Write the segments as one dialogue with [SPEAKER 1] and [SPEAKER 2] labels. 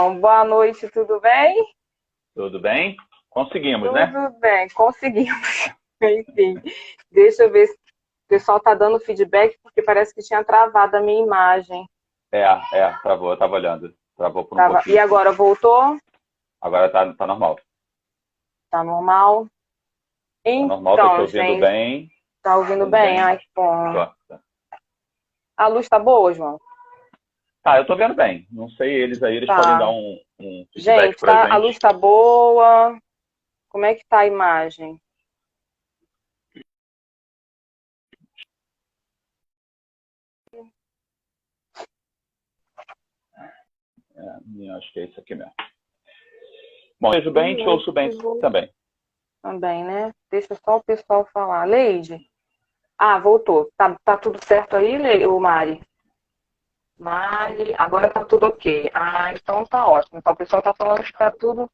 [SPEAKER 1] João. Boa noite, tudo bem?
[SPEAKER 2] Tudo bem? Conseguimos, né?
[SPEAKER 1] Tudo bem, conseguimos. Enfim, deixa eu ver se o pessoal está dando feedback, porque parece que tinha travado a minha imagem.
[SPEAKER 2] Travou, eu tava olhando. Travou por um
[SPEAKER 1] E
[SPEAKER 2] pouquinho.
[SPEAKER 1] agora voltou?
[SPEAKER 2] Agora tá normal.
[SPEAKER 1] Tá normal?
[SPEAKER 2] Tá normal, tô te
[SPEAKER 1] Então,
[SPEAKER 2] ouvindo
[SPEAKER 1] gente,
[SPEAKER 2] bem.
[SPEAKER 1] tá ouvindo
[SPEAKER 2] Ouvindo
[SPEAKER 1] bem?
[SPEAKER 2] bem.
[SPEAKER 1] Ai, que bom.
[SPEAKER 2] Tô.
[SPEAKER 1] A luz tá boa, João?
[SPEAKER 2] Tá, eu tô vendo bem. Não sei eles aí, eles podem dar
[SPEAKER 1] Tá.
[SPEAKER 2] um feedback
[SPEAKER 1] Gente,
[SPEAKER 2] pra
[SPEAKER 1] a luz
[SPEAKER 2] gente.
[SPEAKER 1] tá boa. Como é que tá a imagem?
[SPEAKER 2] Acho que é isso aqui mesmo. Bom, vejo bem, te ouço bem também.
[SPEAKER 1] Também, né? Deixa só o pessoal falar. Leide? Ah, voltou. Tá tudo certo aí, o Mari? Mari, agora tá tudo ok. Ah, então tá ótimo. Então o pessoal tá falando que tá tudo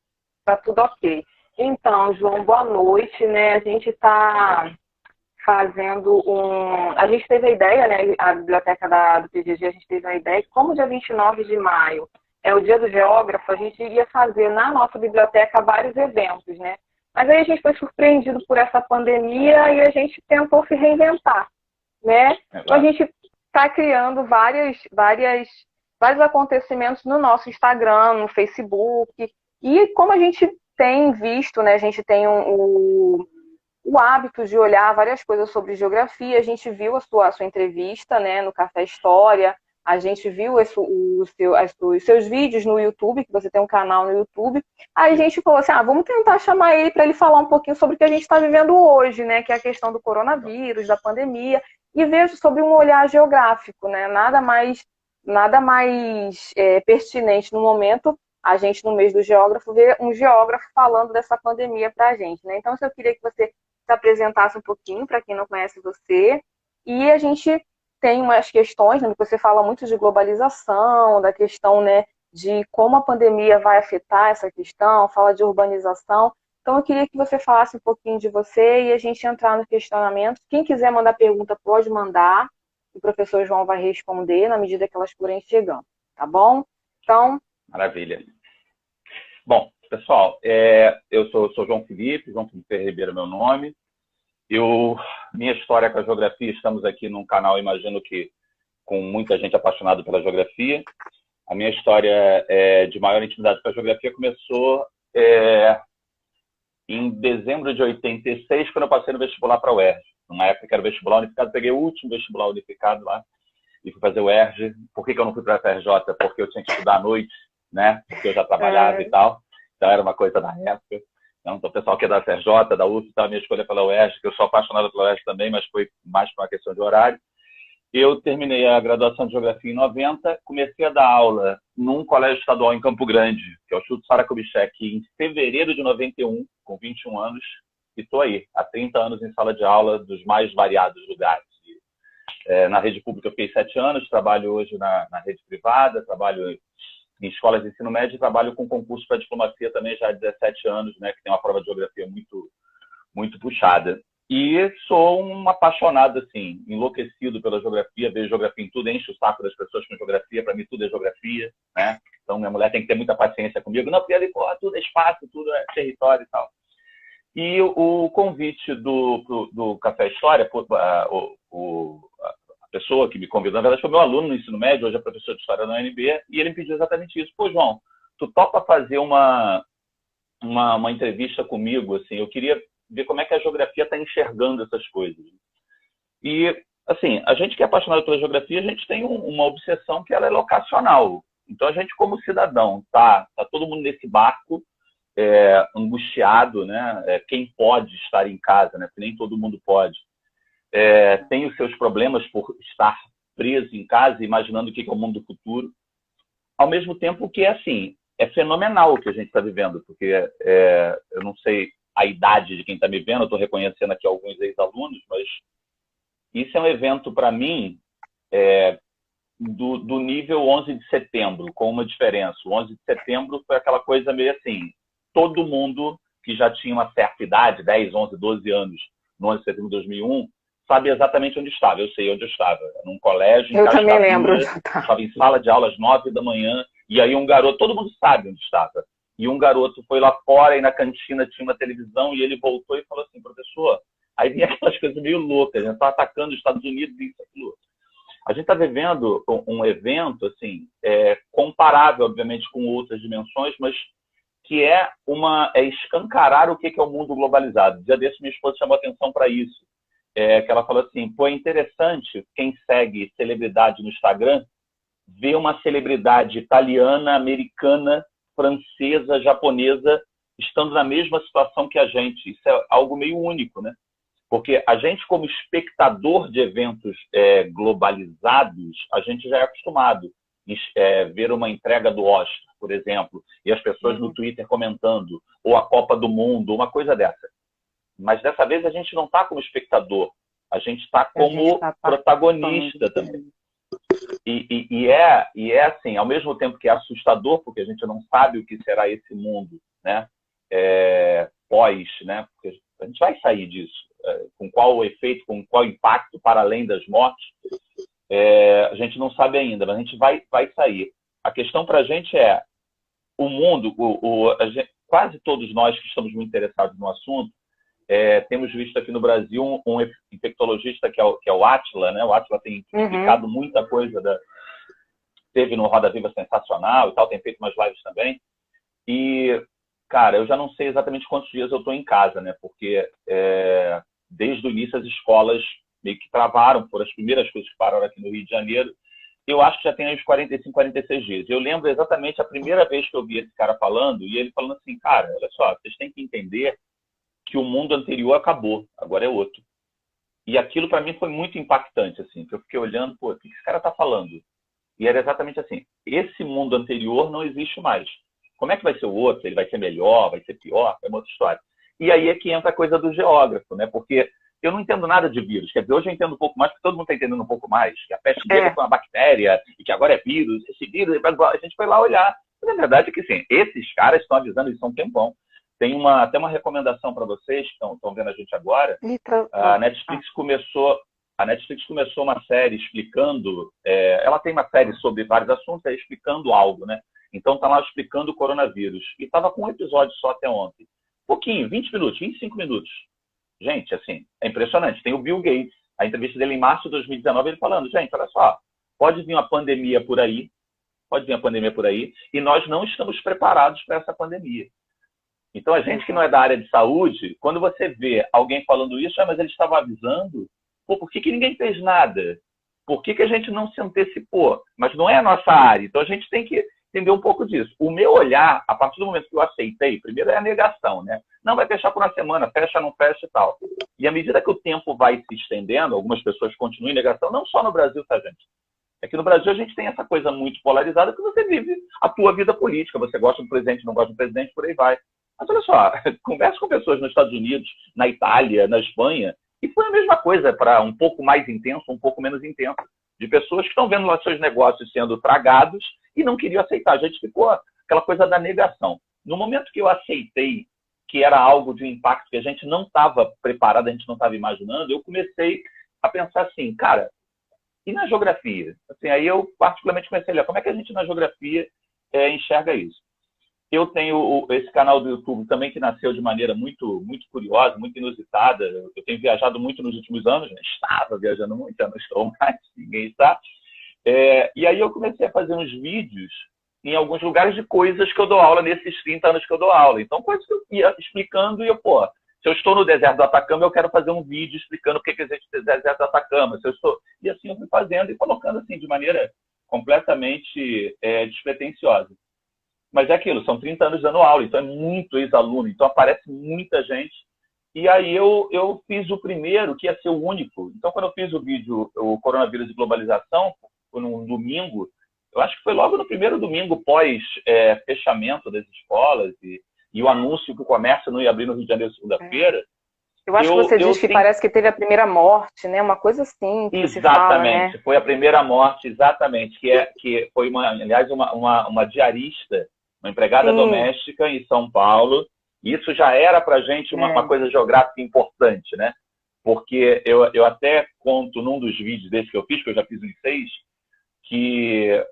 [SPEAKER 1] ok. Então, João, boa noite, né? A gente tá fazendo A gente teve a ideia, né? A biblioteca do PGG, a gente teve a ideia que, como dia 29 de maio é o dia do geógrafo, a gente iria fazer na nossa biblioteca vários eventos, né? Mas aí a gente foi surpreendido por essa pandemia e a gente tentou se reinventar, né? Então a
[SPEAKER 2] Exato.
[SPEAKER 1] gente está criando vários acontecimentos no nosso Instagram, no Facebook. E como a gente tem visto, né? A gente tem o hábito de olhar várias coisas sobre geografia. A gente viu a sua entrevista, né, no Café História. A gente viu os seus vídeos no YouTube, que você tem um canal no YouTube. Aí a gente falou assim, vamos tentar chamar ele para ele falar um pouquinho sobre o que a gente está vivendo hoje, né, que é a questão do coronavírus, da pandemia, e vejo sobre um olhar geográfico, né, nada mais pertinente no momento a gente, no mês do geógrafo, ver um geógrafo falando dessa pandemia para a gente, né? Então, eu queria que você se apresentasse um pouquinho para quem não conhece você. E a gente tem umas questões, né, que você fala muito de globalização, da questão, né, de como a pandemia vai afetar essa questão, fala de urbanização. Então, eu queria que você falasse um pouquinho de você e a gente entrar no questionamento. Quem quiser mandar pergunta, pode mandar. O professor João vai responder na medida que elas forem chegando, tá bom? Então...
[SPEAKER 2] Maravilha. Bom, pessoal, eu sou João Felipe Ribeiro é meu nome. Minha história com a geografia, estamos aqui num canal, imagino que com muita gente apaixonada pela geografia. A minha história de maior intimidade com a geografia começou em dezembro de 86, quando eu passei no vestibular para a UERJ. Numa época que era o vestibular unificado, peguei o último vestibular unificado lá e fui fazer o UERJ. Por que eu não fui para a FRJ? Porque eu tinha que estudar à noite, né? Porque eu já trabalhava e tal. Então era uma coisa da época. Então, o pessoal que é da FRJ, da UF, a minha escolha pela UERJ, que eu sou apaixonado pela UERJ também, mas foi mais por uma questão de horário. Eu terminei a graduação de Geografia em 90, comecei a dar aula num colégio estadual em Campo Grande, que é o Instituto Sara Kubitschek, em fevereiro de 91, com 21 anos, e estou aí, há 30 anos em sala de aula dos mais variados lugares. Na rede pública eu fiquei 7 anos, trabalho hoje na rede privada, trabalho em escolas de ensino médio e trabalho com concurso para diplomacia também já há 17 anos, né, que tem uma prova de geografia muito, muito puxada. E sou um apaixonado, assim, enlouquecido pela geografia, vejo geografia em tudo, enche o saco das pessoas com geografia, para mim tudo é geografia, né? Então minha mulher tem que ter muita paciência comigo, não, porque ali, tudo é espaço, tudo é território e tal. E o convite do Café História, a pessoa que me convidou, na verdade foi meu aluno no ensino médio, hoje é professor de História na UNB, e ele me pediu exatamente isso. Pô, João, tu topa fazer uma entrevista comigo, assim, eu queria ver como é que a geografia está enxergando essas coisas. E, assim, a gente que é apaixonado pela geografia, a gente tem uma obsessão que ela é locacional. Então, a gente, como cidadão, tá todo mundo nesse barco, angustiado, né? Quem pode estar em casa, né? Porque nem todo mundo pode. Tem os seus problemas por estar preso em casa, imaginando o que é o mundo do futuro. Ao mesmo tempo que, assim, é fenomenal o que a gente está vivendo, porque eu não sei a idade de quem está me vendo, eu estou reconhecendo aqui alguns ex-alunos, mas isso é um evento, para mim, do nível 11 de setembro, com uma diferença. O 11 de setembro foi aquela coisa meio assim, todo mundo que já tinha uma certa idade, 10, 11, 12 anos, no 11 de setembro de 2001, sabe exatamente onde estava. Eu sei onde eu estava. Num colégio, em
[SPEAKER 1] Eu também lembro.
[SPEAKER 2] Cascadura, estava em sala de aula às 9 da manhã, E aí um garoto, todo mundo sabe onde estava, e um garoto foi lá fora e na cantina tinha uma televisão e ele voltou e falou assim, professor, aí vinha aquelas coisas meio loucas, a gente está atacando os Estados Unidos e isso, aquilo. A gente está vivendo um evento assim, comparável, obviamente, com outras dimensões, mas que é escancarar o que é o mundo globalizado. Dia desse, minha esposa chamou atenção para isso, que ela falou assim, pô, é interessante quem segue celebridade no Instagram ver uma celebridade italiana, americana, francesa, japonesa, estando na mesma situação que a gente. Isso é algo meio único, né? Porque a gente, como espectador de eventos globalizados, a gente já é acostumado a ver uma entrega do Oscar, por exemplo, e as pessoas no Twitter comentando, ou a Copa do Mundo, uma coisa dessa. Mas dessa vez a gente não está como espectador, a gente está como protagonista também. E é assim, ao mesmo tempo que é assustador, porque a gente não sabe o que será esse mundo, né? Pós, né? Porque a gente vai sair disso. Com qual efeito, com qual impacto para além das mortes, a gente não sabe ainda, mas a gente vai sair. A questão para a gente é o mundo, quase todos nós que estamos muito interessados no assunto, temos visto aqui no Brasil um infectologista que é o Átila, né? O Átila tem explicado muita coisa, teve no Roda Viva Sensacional e tal, tem feito umas lives também. E, cara, eu já não sei exatamente quantos dias eu estou em casa, né? Porque desde o início as escolas meio que travaram, foram as primeiras coisas que pararam aqui no Rio de Janeiro. Eu acho que já tem uns 45, 46 dias. Eu lembro exatamente a primeira vez que eu vi esse cara falando, e ele falando assim, cara, olha só, vocês têm que entender que o mundo anterior acabou, agora é outro. E aquilo para mim foi muito impactante, assim, que eu fiquei olhando, pô, o que esse cara tá falando? E era exatamente assim, esse mundo anterior não existe mais. Como é que vai ser o outro? Ele vai ser melhor, vai ser pior? É uma outra história. E aí é que entra a coisa do geógrafo, né? Porque eu não entendo nada de vírus. Quer dizer, hoje eu entendo um pouco mais, porque todo mundo está entendendo um pouco mais. Que a peste negra foi uma bactéria e que agora é vírus. Esse vírus, a gente foi lá olhar. Mas a verdade é que, sim, esses caras estão avisando isso há um tempão. Tem até uma recomendação para vocês que estão vendo a gente agora. A Netflix começou uma série explicando... ela tem uma série sobre vários assuntos, explicando algo, né? Então está lá explicando o coronavírus. E estava com um episódio só até ontem. Pouquinho, 20 minutos, 25 minutos. Gente, assim, é impressionante. Tem o Bill Gates, a entrevista dele em março de 2019, ele falando, gente, olha só, pode vir uma pandemia por aí, e nós não estamos preparados para essa pandemia. Então, a gente que não é da área de saúde, quando você vê alguém falando isso, mas ele estava avisando, pô, por que ninguém fez nada? Por que a gente não se antecipou? Mas não é a nossa área, então a gente tem que entender um pouco disso. O meu olhar, a partir do momento que eu aceitei, primeiro é a negação, né? Não vai fechar por uma semana, fecha, não fecha e tal. E à medida que o tempo vai se estendendo, algumas pessoas continuam em negação, não só no Brasil, tá, gente? É que no Brasil a gente tem essa coisa muito polarizada que você vive a tua vida política. Você gosta do presidente, não gosta do presidente, por aí vai. Mas olha só, conversa com pessoas nos Estados Unidos, na Itália, na Espanha, e foi a mesma coisa, para um pouco mais intenso, um pouco menos intenso, de pessoas que estão vendo lá seus negócios sendo tragados e não queriam aceitar. A gente ficou aquela coisa da negação. No momento que eu aceitei que era algo de um impacto que a gente não estava preparado, a gente não estava imaginando, eu comecei a pensar assim, cara, e na geografia? Assim, aí eu particularmente comecei a olhar como é que a gente na geografia enxerga isso. Eu tenho esse canal do YouTube também que nasceu de maneira muito, muito curiosa, muito inusitada. Eu tenho viajado muito nos últimos anos, né? Estava viajando muito, já não estou mais, ninguém está. E aí eu comecei a fazer uns vídeos em alguns lugares de coisas que eu dou aula nesses 30 anos que eu dou aula. Então, coisas que eu ia explicando e eu, pô, se eu estou no deserto do Atacama, eu quero fazer um vídeo explicando o que existe no deserto do Atacama. Se eu estou... E assim eu fui fazendo e colocando assim de maneira completamente despretensiosa. Mas é aquilo, são 30 anos dando aula, então é muito ex-aluno, então aparece muita gente. E aí eu fiz o primeiro, que ia ser o único. Então, quando eu fiz o vídeo, o Coronavírus e Globalização, num domingo, eu acho que foi logo no primeiro domingo pós-fechamento das escolas e o anúncio que o comércio não ia abrir no Rio de Janeiro segunda-feira.
[SPEAKER 1] Eu acho que você diz que parece que teve a primeira morte, né? Uma coisa assim que se fala, né?
[SPEAKER 2] Exatamente, foi a primeira morte, exatamente, que foi, aliás, uma diarista, uma empregada doméstica em São Paulo. Isso já era para a gente uma coisa geográfica importante, né? Porque eu até conto num dos vídeos desse que eu fiz, que eu já fiz uns 6, que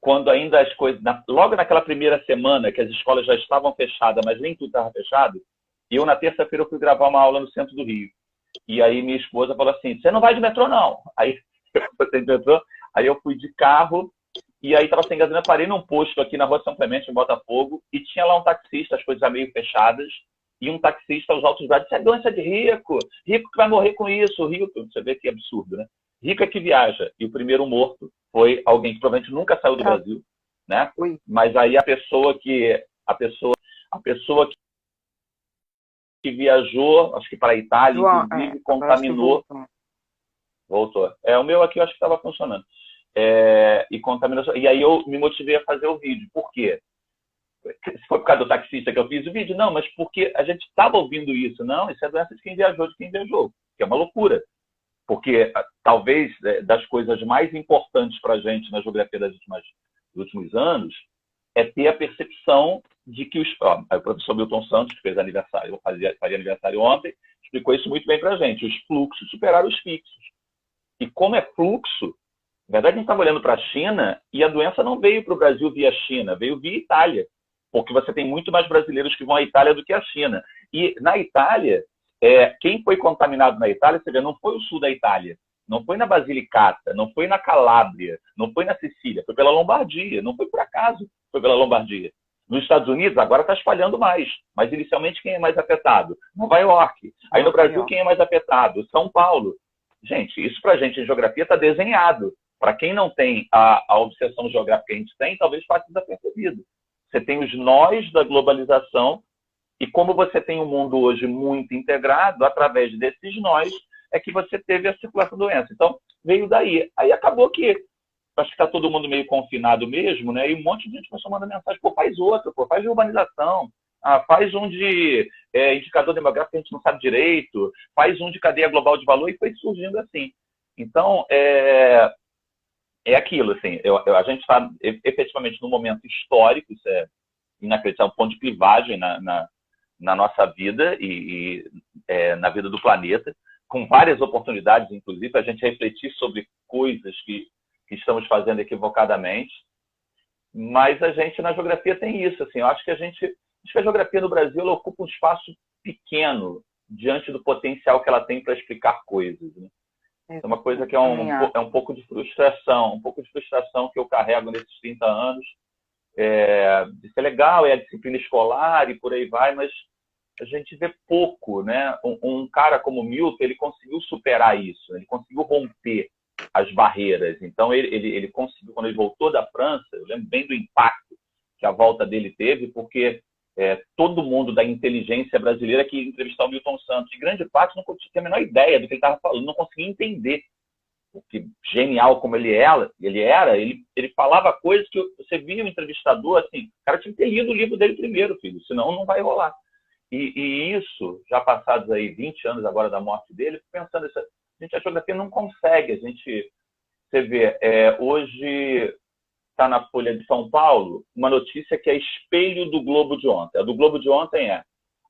[SPEAKER 2] quando ainda as coisas... Logo naquela primeira semana, que as escolas já estavam fechadas, mas nem tudo estava fechado, e eu, na terça-feira, eu fui gravar uma aula no centro do Rio. E aí minha esposa falou assim, você não vai de metrô, não. Aí eu fui de metrô, aí eu fui de carro, e aí estava sem gasolina, parei num posto aqui na Rua São Clemente, em Botafogo, e tinha lá um taxista, as coisas já meio fechadas, e um taxista aos altos braços, isso é doença de rico, rico que vai morrer com isso, rico, você vê que absurdo, né? Rico é que viaja, e o primeiro morto foi alguém que provavelmente nunca saiu do Brasil, né? Mas aí a pessoa que viajou, acho que para a Itália,
[SPEAKER 1] João,
[SPEAKER 2] inclusive, contaminou. Voltou. O meu aqui eu acho que estava funcionando. E contaminou. E aí eu me motivei a fazer o vídeo. Por quê? Se foi por causa do taxista que eu fiz o vídeo? Não, mas porque a gente estava ouvindo isso. Não, isso é doença de quem viajou, que é uma loucura. Porque talvez das coisas mais importantes para a gente na geografia dos últimos anos é ter a percepção de que o professor Milton Santos, que fez aniversário, faria aniversário ontem, explicou isso muito bem para a gente. Os fluxos superaram os fixos. E como é fluxo, na verdade a gente estava olhando para a China e a doença não veio para o Brasil via China, veio via Itália. Porque você tem muito mais brasileiros que vão à Itália do que à China. E na Itália, quem foi contaminado na Itália, você vê, não foi o sul da Itália, não foi na Basilicata, não foi na Calábria, não foi na Sicília, foi pela Lombardia, não foi por acaso, foi pela Lombardia. Nos Estados Unidos, agora está espalhando mais, mas inicialmente quem é mais afetado? Nova York. Aí no Brasil, quem é mais afetado? São Paulo. Gente, isso para a gente em geografia está desenhado. Para quem não tem a obsessão geográfica que a gente tem, talvez passe desapercebido. Você tem os nós da globalização e como você tem um mundo hoje muito integrado, através desses nós, é que você teve a circulação da doença. Então, veio daí. Aí acabou que, acho que está todo mundo meio confinado mesmo, né? E um monte de gente começou a mandar mensagem, faz outro, faz de urbanização, faz um de indicador demográfico que a gente não sabe direito, faz um de cadeia global de valor, e foi surgindo assim. Então, é aquilo, assim, a gente está efetivamente num momento histórico, isso é inacreditável, um ponto de clivagem na nossa vida e na vida do planeta, com várias oportunidades, inclusive, para a gente refletir sobre coisas que estamos fazendo equivocadamente. Mas a gente, na geografia, tem isso. Assim, eu acho que a geografia no Brasil ela ocupa um espaço pequeno diante do potencial que ela tem para explicar coisas. Né? É uma coisa que é um pouco de frustração, que eu carrego nesses 30 anos. De ser legal, é a disciplina escolar e por aí vai, mas a gente vê pouco, né? Um cara como Milton, ele conseguiu superar isso, ele conseguiu romper as barreiras. Então, ele conseguiu, quando ele voltou da França, eu lembro bem do impacto que a volta dele teve, porque todo mundo da inteligência brasileira que entrevistou o Milton Santos, em grande parte, não tinha a menor ideia do que ele estava falando, não conseguia entender. Porque, genial como ele era, ele falava coisas que você via o entrevistador, assim, o cara tinha que ter lido o livro dele primeiro, filho, senão não vai rolar. E isso, já passados aí 20 anos agora da morte dele, pensando, a geografia não consegue, você vê, hoje está na Folha de São Paulo uma notícia que é espelho do Globo de ontem. A do Globo de ontem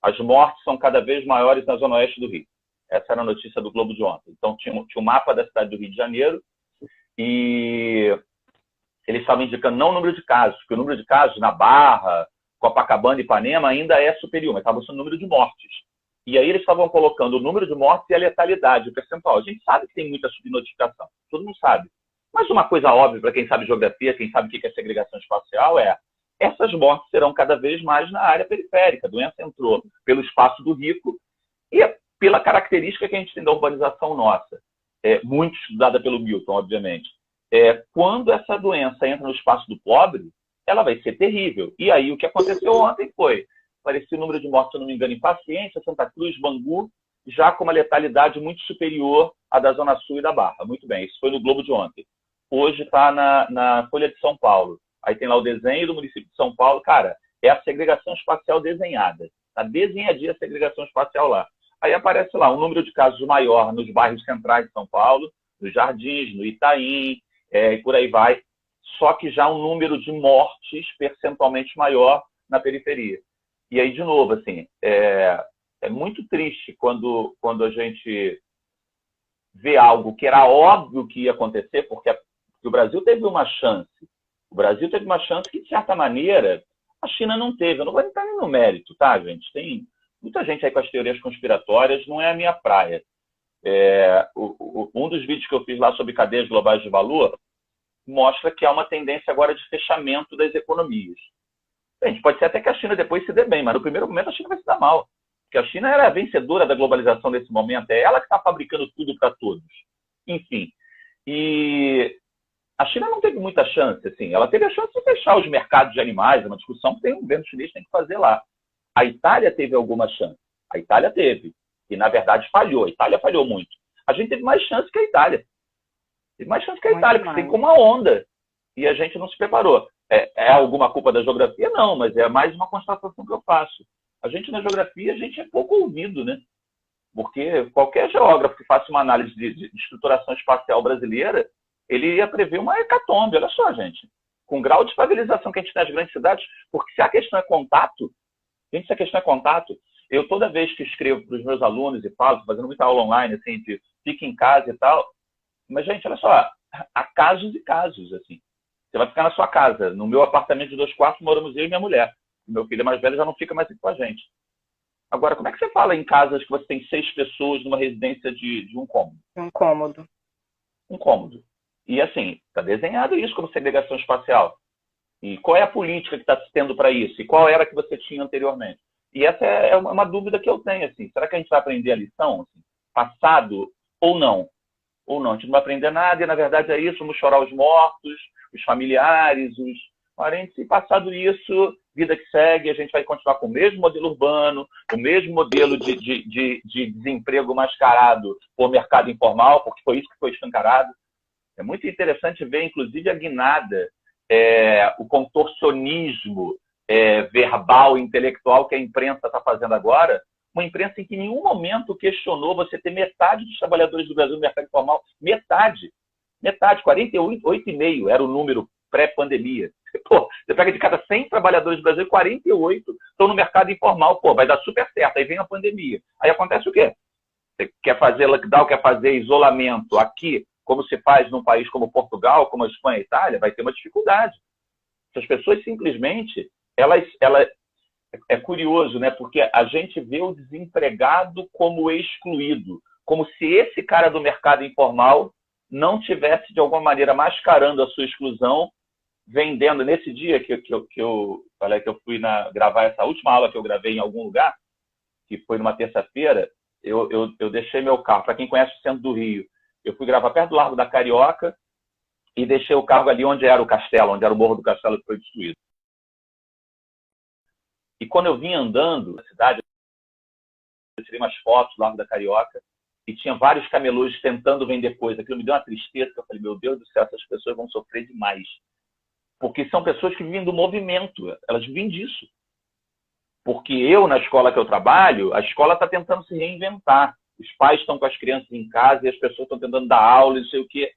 [SPEAKER 2] as mortes são cada vez maiores na zona oeste do Rio. Essa era a notícia do Globo de ontem. Então, tinha um mapa da cidade do Rio de Janeiro e eles estavam indicando não o número de casos, porque o número de casos na Barra, Copacabana e Ipanema ainda é superior, mas estava sendo o número de mortes. E aí eles estavam colocando o número de mortes e a letalidade, o percentual. A gente sabe que tem muita subnotificação, todo mundo sabe. Mas uma coisa óbvia para quem sabe geografia, quem sabe o que é segregação espacial essas mortes serão cada vez mais na área periférica. A doença entrou pelo espaço do rico e pela característica que a gente tem da urbanização nossa, muito estudada pelo Milton, obviamente. Quando essa doença entra no espaço do pobre, ela vai ser terrível. E aí o que aconteceu ontem foi, apareceu o número de mortes, se eu não me engano, em Paciência, Santa Cruz, Bangu, já com uma letalidade muito superior à da Zona Sul e da Barra. Muito bem, isso foi no Globo de ontem. Hoje está na Folha de São Paulo. Aí tem lá o desenho do município de São Paulo. Cara, é a segregação espacial desenhada. Está desenhadinha a segregação espacial lá. Aí aparece lá um número de casos maior nos bairros centrais de São Paulo, nos Jardins, no Itaim, e por aí vai. Só que já um número de mortes percentualmente maior na periferia. E aí, de novo, assim, é muito triste quando a gente vê algo que era óbvio que ia acontecer, porque o Brasil teve uma chance O Brasil teve uma chance que, de certa maneira, a China não teve. Eu não vou entrar nem no mérito, tá, gente? Tem muita gente aí com as teorias conspiratórias, não é a minha praia. Um dos vídeos que eu fiz lá sobre cadeias globais de valor mostra que há uma tendência agora de fechamento das economias. Gente, pode ser até que a China depois se dê bem, mas no primeiro momento a China vai se dar mal. Porque a China era a vencedora da globalização nesse momento, é ela que está fabricando tudo para todos. Enfim, e a China não teve muita chance, assim. Ela teve a chance de fechar os mercados de animais, é uma discussão que o governo chinês tem que fazer lá. A Itália teve alguma chance. A Itália teve. E, na verdade, falhou. A Itália falhou muito. A gente teve mais chance que a Itália. Teve mais chance que a Itália, porque tem como uma onda. E a gente não se preparou. É alguma culpa da geografia? Não, mas é mais uma constatação que eu faço. A gente, na geografia, a gente é pouco ouvido, né? Porque qualquer geógrafo que faça uma análise de estruturação espacial brasileira, ele ia prever uma hecatombe. Olha só, gente. Com o grau de favelização que a gente tem nas grandes cidades, porque se a questão é contato, gente, se a questão é contato, eu toda vez que escrevo para os meus alunos e falo, fazendo muita aula online, assim, de fique em casa e tal, mas, gente, olha só, há casos e casos, assim. Você vai ficar na sua casa. No meu apartamento de 2 quartos moramos eu e minha mulher. Meu filho mais velho já não fica mais aqui com a gente. Agora, como é que você fala em casas que você tem 6 pessoas numa residência de um cômodo?
[SPEAKER 1] Um cômodo.
[SPEAKER 2] Um cômodo. E, assim, está desenhado isso como segregação espacial. E qual é a política que está se tendo para isso? E qual era a que você tinha anteriormente? E essa é uma dúvida que eu tenho, assim. Será que a gente vai aprender a lição? Assim, passado ou não? Ou não? A gente não vai aprender nada e, na verdade, é isso. Vamos chorar os mortos, os familiares, os parentes. E, passado isso, vida que segue, a gente vai continuar com o mesmo modelo urbano, o mesmo modelo de desemprego mascarado por mercado informal, porque foi isso que foi escancarado. É muito interessante ver, inclusive, a guinada, o contorcionismo verbal, intelectual que a imprensa está fazendo agora, uma imprensa em que em nenhum momento questionou você ter metade dos trabalhadores do Brasil no mercado informal. Metade. 48,5% era o número pré-pandemia. Pô, você pega de cada 100 trabalhadores do Brasil, 48 estão no mercado informal. Pô, vai dar super certo. Aí vem a pandemia. Aí acontece o quê? Você quer fazer lockdown, quer fazer isolamento aqui, como se faz num país como Portugal, como a Espanha e a Itália, vai ter uma dificuldade. As pessoas simplesmente, é curioso, né? Porque a gente vê o desempregado como excluído, como se esse cara do mercado informal não tivesse, de alguma maneira, mascarando a sua exclusão, vendendo. Nesse dia que eu falei que eu fui gravar essa última aula que eu gravei em algum lugar, que foi numa terça-feira, eu deixei meu carro. Para quem conhece o centro do Rio, eu fui gravar perto do Largo da Carioca e deixei o carro ali onde era o castelo, onde era o Morro do Castelo que foi destruído. E quando eu vim andando na cidade, eu tirei umas fotos do Largo da Carioca e tinha vários camelôs tentando vender coisa. Aquilo me deu uma tristeza, que eu falei, meu Deus do céu, essas pessoas vão sofrer demais. Porque são pessoas que vivem do movimento, elas vivem disso. Porque eu, na escola que eu trabalho, a escola está tentando se reinventar. Os pais estão com as crianças em casa e as pessoas estão tentando dar aula e não sei o quê.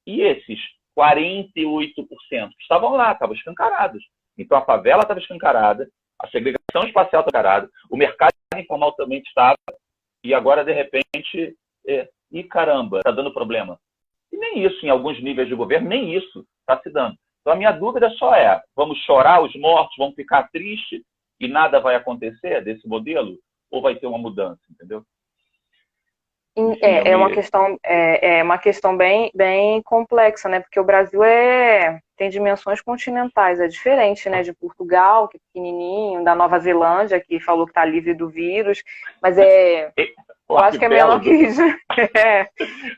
[SPEAKER 2] E esses 48% que estavam lá, estavam escancarados. Então a favela estava escancarada, a segregação espacial estava escancarada, o mercado informal também estava, e agora, de repente, caramba, está dando problema. E nem isso, em alguns níveis de governo, nem isso está se dando. Então a minha dúvida só vamos chorar os mortos, vamos ficar tristes e nada vai acontecer desse modelo? Ou vai ter uma mudança, entendeu?
[SPEAKER 1] É uma questão bem, bem complexa, né? Porque o Brasil tem dimensões continentais, é diferente, né? De Portugal, que é pequenininho, da Nova Zelândia, que falou que está livre do vírus, mas eu acho que é menor que isso.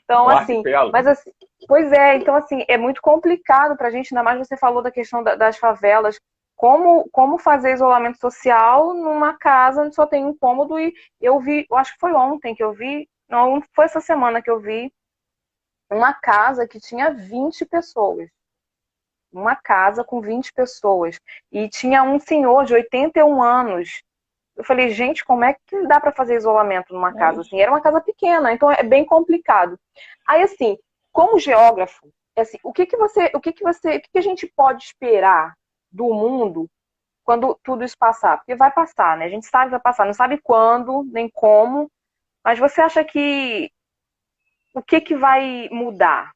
[SPEAKER 1] Então, assim, mas assim, pois é, então assim, é muito complicado para a gente, ainda mais você falou da questão das favelas, como fazer isolamento social numa casa onde só tem um cômodo, e eu acho que foi ontem que eu vi, não, foi essa semana que eu vi uma casa que tinha 20 pessoas. Uma casa com 20 pessoas. E tinha um senhor de 81 anos. Eu falei, gente, como é que dá para fazer isolamento numa casa assim? Era uma casa pequena, então é bem complicado. Aí, assim, como geógrafo, assim, o que a gente pode esperar do mundo quando tudo isso passar? Porque vai passar, né? A gente sabe que vai passar, não sabe quando, nem como. Mas você acha que o que vai mudar?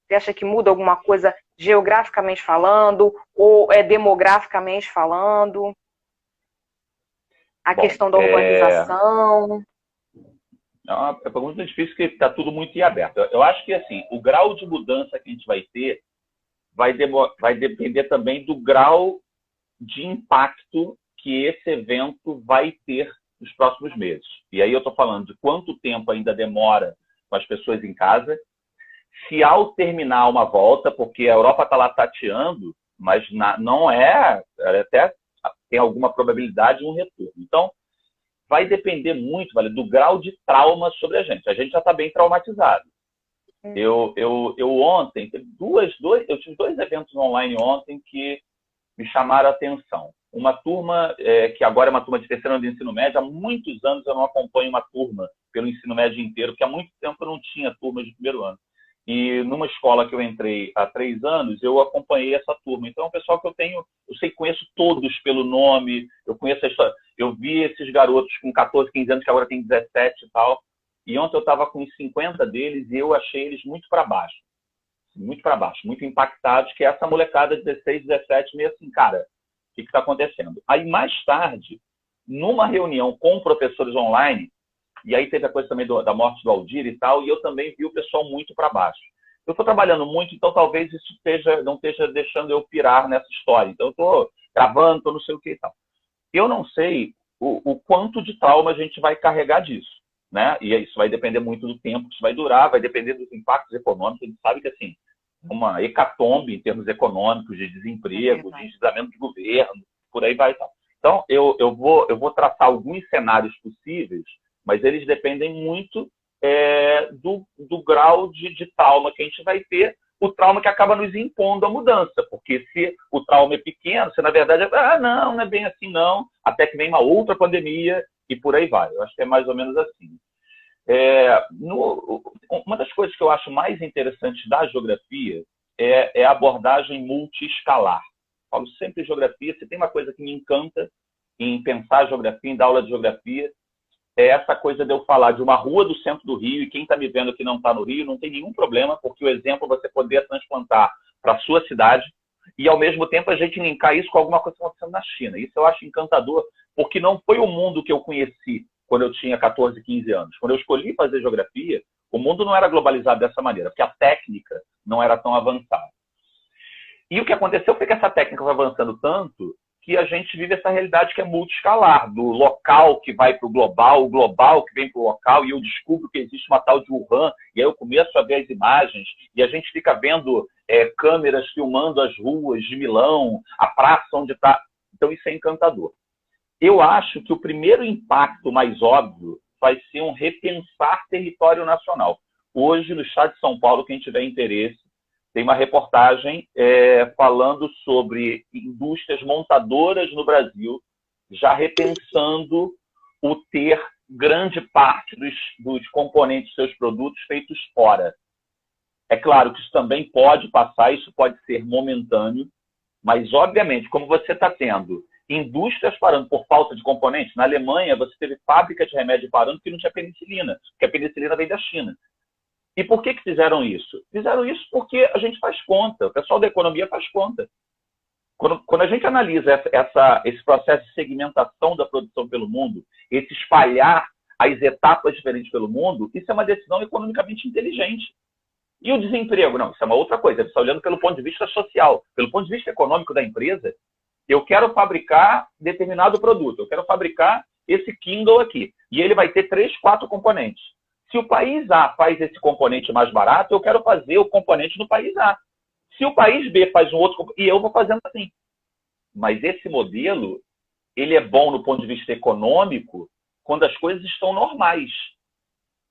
[SPEAKER 1] Você acha que muda alguma coisa geograficamente falando, ou demograficamente falando? A
[SPEAKER 2] Bom,
[SPEAKER 1] questão da urbanização?
[SPEAKER 2] é uma pergunta difícil porque está tudo muito em aberto. Eu acho que assim, o grau de mudança que a gente vai ter vai depender também do grau de impacto que esse evento vai ter nos próximos meses. E aí eu estou falando de quanto tempo ainda demora com as pessoas em casa, se ao terminar uma volta, porque a Europa está lá tateando, mas não até tem alguma probabilidade de um retorno. Então, vai depender muito, vale, do grau de trauma sobre a gente. A gente já está bem traumatizado. Eu ontem, eu tive dois eventos online ontem que me chamaram a atenção. Uma turma, que agora é uma turma de terceiro ano de ensino médio, há muitos anos eu não acompanho uma turma pelo ensino médio inteiro, porque há muito tempo eu não tinha turma de primeiro ano. E numa escola que eu entrei há 3 anos, eu acompanhei essa turma. Então, é um pessoal que conheço todos pelo nome, eu conheço a história. Eu vi esses garotos com 14, 15 anos, que agora tem 17 e tal. E ontem eu estava com uns 50 deles e eu achei eles muito para baixo. Muito impactados, que é essa molecada de 16, 17, meio assim, cara, o que está acontecendo? Aí, mais tarde, numa reunião com professores online, e aí teve a coisa também da morte do Aldir e tal, e eu também vi o pessoal muito para baixo. Eu estou trabalhando muito, então talvez isso não esteja deixando eu pirar nessa história. Então eu estou gravando, estou não sei o que e tal. Eu não sei o quanto de trauma a gente vai carregar disso, né? E isso vai depender muito do tempo que isso vai durar, vai depender dos impactos econômicos. A gente sabe que, assim, uma hecatombe em termos econômicos, de desemprego, de endividamento de governo, por aí vai e tal. Então, eu vou traçar alguns cenários possíveis, mas eles dependem muito do grau de trauma que a gente vai ter, o trauma que acaba nos impondo a mudança, porque se o trauma é pequeno, você na verdade não é bem assim não, até que vem uma outra pandemia e por aí vai. Eu acho que é mais ou menos assim. Uma das coisas que eu acho mais interessantes da geografia é a abordagem multiescalar. Falo sempre em geografia, se tem uma coisa que me encanta em pensar geografia, em dar aula de geografia, é essa coisa de eu falar de uma rua do centro do Rio, e quem está me vendo que não está no Rio não tem nenhum problema, porque o exemplo você poder transplantar para a sua cidade e, ao mesmo tempo, a gente linkar isso com alguma coisa que está acontecendo na China. Isso eu acho encantador, porque não foi o mundo que eu conheci quando eu tinha 14, 15 anos. Quando eu escolhi fazer geografia, o mundo não era globalizado dessa maneira, porque a técnica não era tão avançada. E o que aconteceu foi que essa técnica foi avançando tanto que a gente vive essa realidade que é multiescalar, do local que vai para o global que vem para o local, e eu descubro que existe uma tal de Wuhan, e aí eu começo a ver as imagens, e a gente fica vendo câmeras filmando as ruas de Milão, a praça onde está. Então isso é encantador. Eu acho que o primeiro impacto mais óbvio vai ser um repensar território nacional. Hoje, no estado de São Paulo, quem tiver interesse, tem uma reportagem falando sobre indústrias montadoras no Brasil já repensando o ter grande parte dos componentes dos seus produtos feitos fora. É claro que isso também pode passar, isso pode ser momentâneo, mas, obviamente, como você está tendo indústrias parando por falta de componentes, na Alemanha você teve fábrica de remédio parando porque não tinha penicilina, porque a penicilina vem da China. E por que fizeram isso? Fizeram isso porque a gente faz conta, o pessoal da economia faz conta. Quando a gente analisa esse processo de segmentação da produção pelo mundo, esse espalhar as etapas diferentes pelo mundo, isso é uma decisão economicamente inteligente. E o desemprego? Não, isso é uma outra coisa. Você está olhando pelo ponto de vista social. Pelo ponto de vista econômico da empresa, eu quero fabricar determinado produto, eu quero fabricar esse Kindle aqui, e ele vai ter 3, 4 componentes. Se o país A faz esse componente mais barato, eu quero fazer o componente no país A. Se o país B faz um outro, e eu vou fazendo assim. Mas esse modelo, ele é bom no ponto de vista econômico quando as coisas estão normais.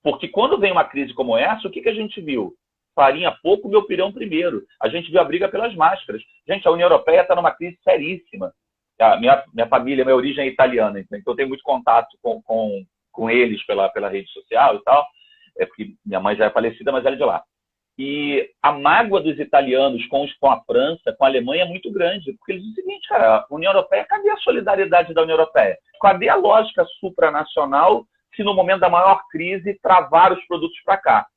[SPEAKER 2] Porque quando vem uma crise como essa, o que a gente viu? Farinha pouco, meu pirão primeiro. A gente viu a briga pelas máscaras. Gente, a União Europeia está numa crise seríssima. Minha família, minha origem é italiana, então eu tenho muito contato com eles pela rede social e tal, porque minha mãe já é falecida, mas ela é de lá. E a mágoa dos italianos com a França, com a Alemanha é muito grande, porque eles dizem o seguinte, cara, a União Europeia, cadê a solidariedade da União Europeia? Cadê a lógica supranacional se no momento da maior crise travar os produtos para cá?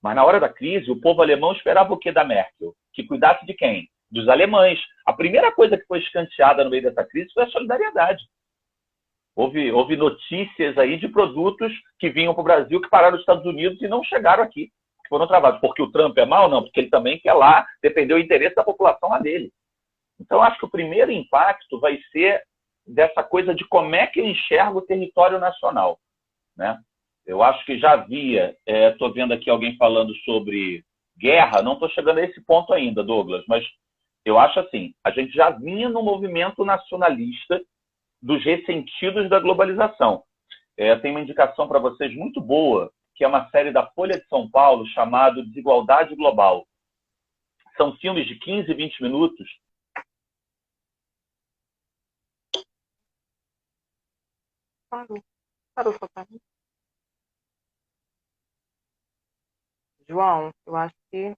[SPEAKER 2] Mas na hora da crise, o povo alemão esperava o quê da Merkel? Que cuidasse de quem? Dos alemães. A primeira coisa que foi escanteada no meio dessa crise foi a solidariedade. Houve notícias aí de produtos que vinham para o Brasil, que pararam nos Estados Unidos e não chegaram aqui, que foram travados. Porque o Trump é mau? Não, porque ele também quer lá defender o interesse da população lá dele. Então, acho que o primeiro impacto vai ser dessa coisa de como é que eu enxergo o território nacional, né? Eu acho que já havia, estou vendo aqui alguém falando sobre guerra, não estou chegando a esse ponto ainda, Douglas, mas eu acho assim, a gente já vinha no movimento nacionalista dos ressentidos da globalização. Tem uma indicação para vocês muito boa, que é uma série da Folha de São Paulo chamada Desigualdade Global. São filmes de 15, 20 minutos.
[SPEAKER 1] Parou só pra mim. João, eu acho que...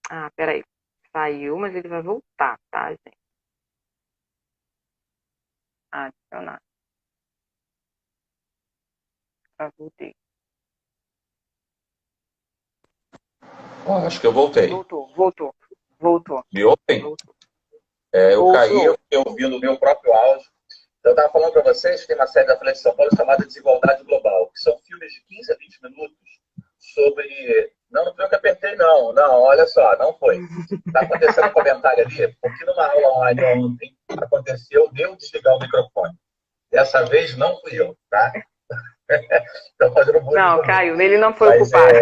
[SPEAKER 1] Ah, peraí. Saiu, mas ele vai voltar, tá, gente? Adicionar. Voltei.
[SPEAKER 2] Acho que eu voltei.
[SPEAKER 1] Voltou.
[SPEAKER 2] Me ouvem?
[SPEAKER 1] Voltou.
[SPEAKER 2] Eu caí, eu fiquei ouvindo o meu próprio áudio. Eu estava falando para vocês que tem uma série da Folha de São Paulo chamada Desigualdade Global, que são filmes de 15 a 20 minutos sobre... Não foi eu que apertei, não. Não, olha só, não foi. Está acontecendo um comentário ali, porque numa aula online ontem aconteceu de eu desligar o microfone. Dessa vez não fui eu, tá? Estão fazendo bullying.
[SPEAKER 1] Não, Caio, ele não foi ocupado.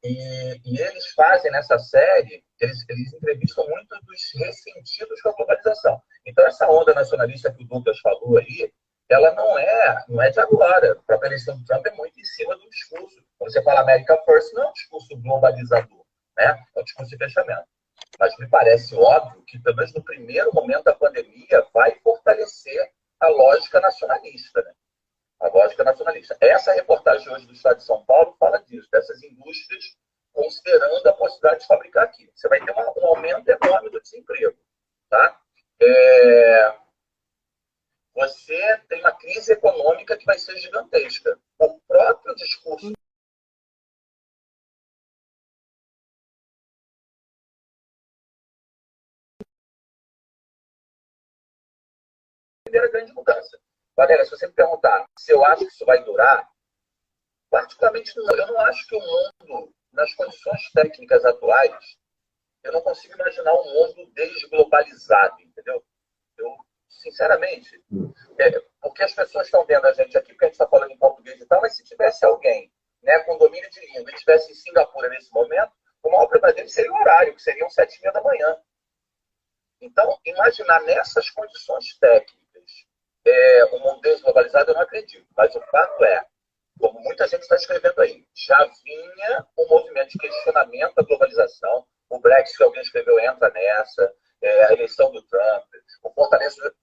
[SPEAKER 2] E eles fazem nessa série, eles entrevistam muito dos ressentidos com a globalização. Então, essa onda nacionalista que o Douglas falou aí, ela não é de agora. A própria eleição do Trump é muito em cima do discurso. Quando você fala America First, não é um discurso globalizador, né? É um discurso de fechamento. Mas me parece óbvio que, pelo menos no primeiro momento da pandemia, vai fortalecer a lógica nacionalista, né? A lógica nacionalista. Essa reportagem hoje do Estado de São Paulo fala disso, dessas indústrias considerando a possibilidade de fabricar aqui. Você vai ter um aumento enorme do desemprego. Tá? Você tem uma crise econômica que vai ser gigantesca. O próprio discurso primeira grande mudança. Valéria, se você me perguntar se eu acho que isso vai durar, particularmente não. Eu não acho que o mundo, nas condições técnicas atuais, eu não consigo imaginar um mundo desglobalizado, entendeu? Eu, sinceramente, porque as pessoas estão vendo a gente aqui, porque a gente está falando em português e tal, mas se tivesse alguém, né, com domínio de língua e estivesse em Singapura nesse momento, o maior problema dele seria o horário, que seriam 7h30 da manhã. Então, imaginar nessas condições técnicas um mundo desglobalizado, eu não acredito. Mas o fato é, como muita gente está escrevendo aí, já vinha um movimento de questionamento da globalização. O Brexit, que alguém escreveu, entra nessa. A eleição do Trump, o fortalecimento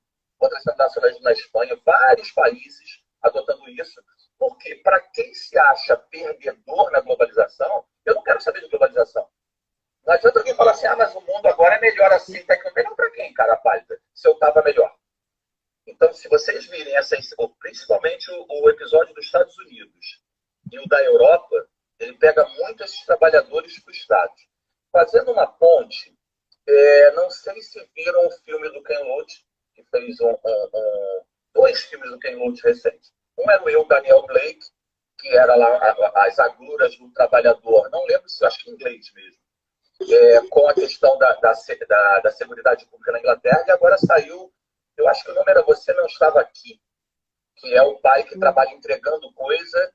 [SPEAKER 2] nacionalismo na Espanha, vários países adotando isso. Porque, para quem se acha perdedor na globalização, eu não quero saber de globalização. Não adianta alguém falar assim, mas o mundo agora é melhor assim. Melhor para quem, cara pálida, se eu estava melhor? Então, se vocês virem principalmente o episódio dos Estados Unidos e o da Europa, ele pega muito esses trabalhadores frustrados. Fazendo uma ponte, não sei se viram o filme do Ken Loach, que fez dois filmes do Ken Loach recentes. Um era o Eu, Daniel Blake, que era lá as agruras do trabalhador, não lembro se, acho que em inglês mesmo, com a questão da seguridade pública na Inglaterra, e agora saiu, eu acho que o nome era Você Não Estava Aqui, que é o pai que trabalha entregando coisa,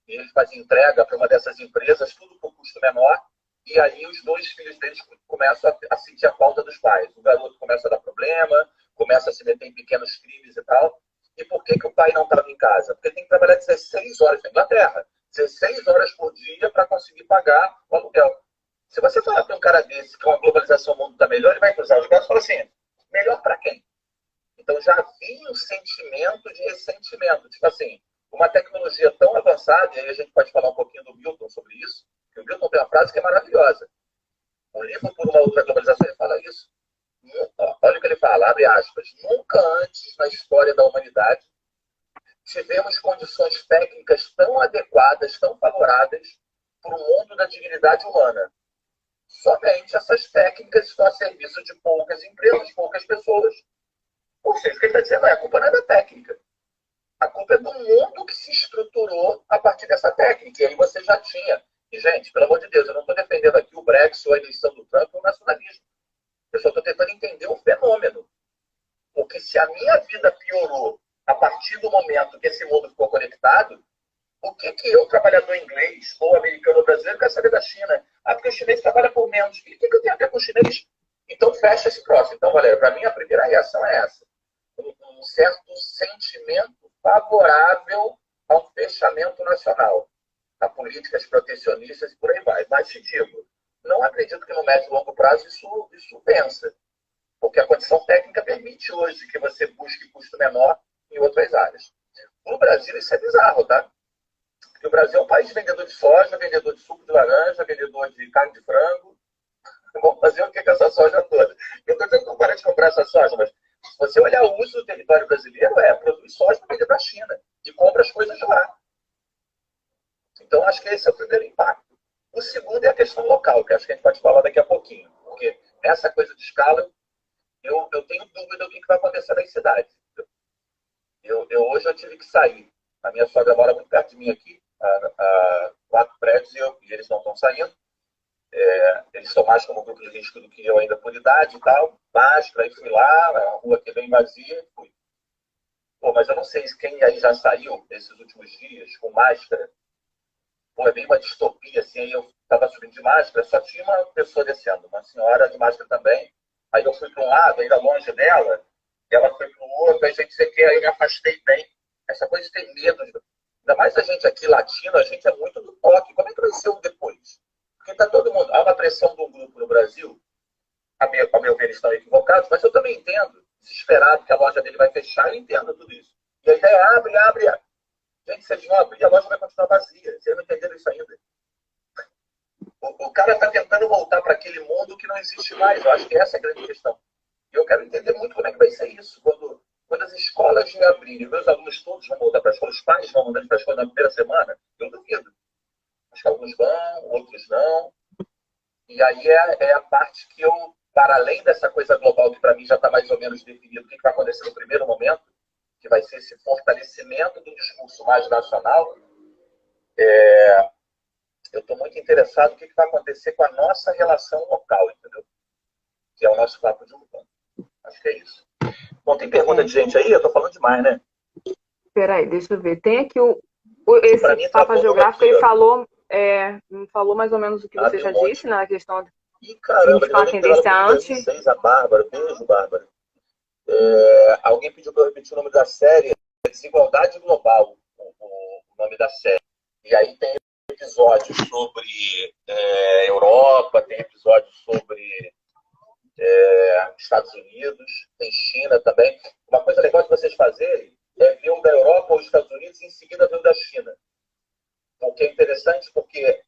[SPEAKER 2] e ele faz entrega para uma dessas empresas, tudo por custo menor, e aí os dois filhos deles começam a sentir a falta dos pais. O garoto começa a dar problema, começa a se meter em pequenos crimes e tal. E por que o pai não estava em casa? Porque ele tem que trabalhar 16 horas na Inglaterra, 16 horas por dia para conseguir pagar o aluguel. Se você falar para um cara desse que com a globalização o mundo está melhor, ele vai cruzar os braços e falar assim, melhor para quem? Então,
[SPEAKER 3] Então já havia um sentimento de ressentimento. Tipo assim, uma tecnologia tão avançada, e aí a gente pode falar um pouquinho do Milton sobre isso, que o Milton tem uma frase que é maravilhosa. O livro Por uma Outra Globalização, ele fala isso. Olha o que ele fala, abre aspas. Nunca antes na história da humanidade tivemos condições técnicas tão adequadas, tão favoráveis para o mundo da dignidade humana. Somente essas técnicas estão a serviço de poucas empresas, poucas pessoas. Ou seja, o que ele está dizendo é, a culpa não é da técnica. A culpa é do mundo que se estruturou a partir dessa técnica. E aí você já tinha. E, gente, pelo amor de Deus, eu não estou defendendo aqui o Brexit ou a eleição do Trump ou o nacionalismo. Eu só estou tentando entender o fenômeno. Porque se a minha vida piorou a partir do momento que esse mundo ficou conectado, o que eu, trabalhador inglês, ou americano ou brasileiro, quero saber da China? Ah, porque o chinês trabalha por menos. E o que eu tenho a ver com o chinês? Então, fecha esse troço. Então, Valério, para mim, a primeira reação é essa. Um certo sentimento favorável ao fechamento nacional, a políticas protecionistas e por aí vai. Mas, te digo, não acredito que no médio e longo prazo isso vença. Porque a condição técnica permite hoje que você busque custo menor em outras áreas. No Brasil, isso é bizarro, tá? Porque o Brasil é um país vendedor de soja, vendedor de suco de laranja, vendedor de carne de frango. Vamos fazer o que com essa soja toda? Eu estou dizendo que não para de comprar essa soja, mas se você olhar o uso do território brasileiro, produz soja para vender para a China e compra as coisas de lá. Então, acho que esse é o primeiro impacto. O segundo é a questão local, que acho que a gente pode falar daqui a pouquinho. Porque essa coisa de escala, eu tenho dúvida do que vai acontecer nas cidades. Hoje eu tive que sair. A minha sogra mora muito perto de mim aqui, a 4 prédios, e eles não estão saindo. Eles estão mais como grupo de risco do que eu ainda por idade e tal. Máscara, aí fui lá, a rua aqui é bem vazia, fui. Pô, mas eu não sei se quem aí já saiu nesses últimos dias com máscara. Pô, é bem uma distopia, assim. Aí eu estava subindo de máscara, só tinha uma pessoa descendo, uma senhora de máscara também. Aí eu fui para um lado, ainda longe dela, e ela foi para o outro, aí a gente sei que aí eu me afastei bem. Essa coisa de ter medo. Ainda mais a gente aqui latino, a gente é muito do toque. Como é que vai ser o depois? Porque está todo mundo. Há uma pressão do grupo no Brasil, a meu ver, eles estão equivocados, mas eu também entendo. Desesperado que a loja dele vai fechar, eu entendo tudo isso. E a ideia é abre, abre. Gente, se eles não abrir, a loja vai continuar vazia. Vocês não entenderam isso ainda. O cara está tentando voltar para aquele mundo que não existe mais. Eu acho que essa é a grande questão. E eu quero entender muito como é que vai ser isso. Quando as escolas reabrirem, meus alunos todos vão voltar para a escola, os pais vão mandar para a escola na primeira semana, eu duvido. Acho que alguns vão, outros não. E aí é a parte que eu, para além dessa coisa global, que para mim já está mais ou menos definido o que vai acontecer no primeiro momento, que vai ser esse fortalecimento do discurso mais nacional, eu estou muito interessado no que vai acontecer com a nossa relação local, entendeu? Que é o nosso papo de urbano. Acho que é isso. Bom, tem pergunta de gente aí? Eu estou falando demais, né?
[SPEAKER 1] Peraí, deixa eu ver. Tem aqui esse Papa Geográfico, ele falou mais ou menos o que você já disse, na questão de
[SPEAKER 3] caramba,
[SPEAKER 1] uma tendência anti.
[SPEAKER 3] A Bárbara, beijo, Bárbara. Alguém pediu para eu repetir o nome da série, Desigualdade Global, o nome da série. E aí tem episódios sobre Europa, tem episódios sobre Estados Unidos, tem China também. Uma coisa legal de vocês fazerem é ver o da Europa ou os Estados Unidos e em seguida ver o da China. O que é interessante porque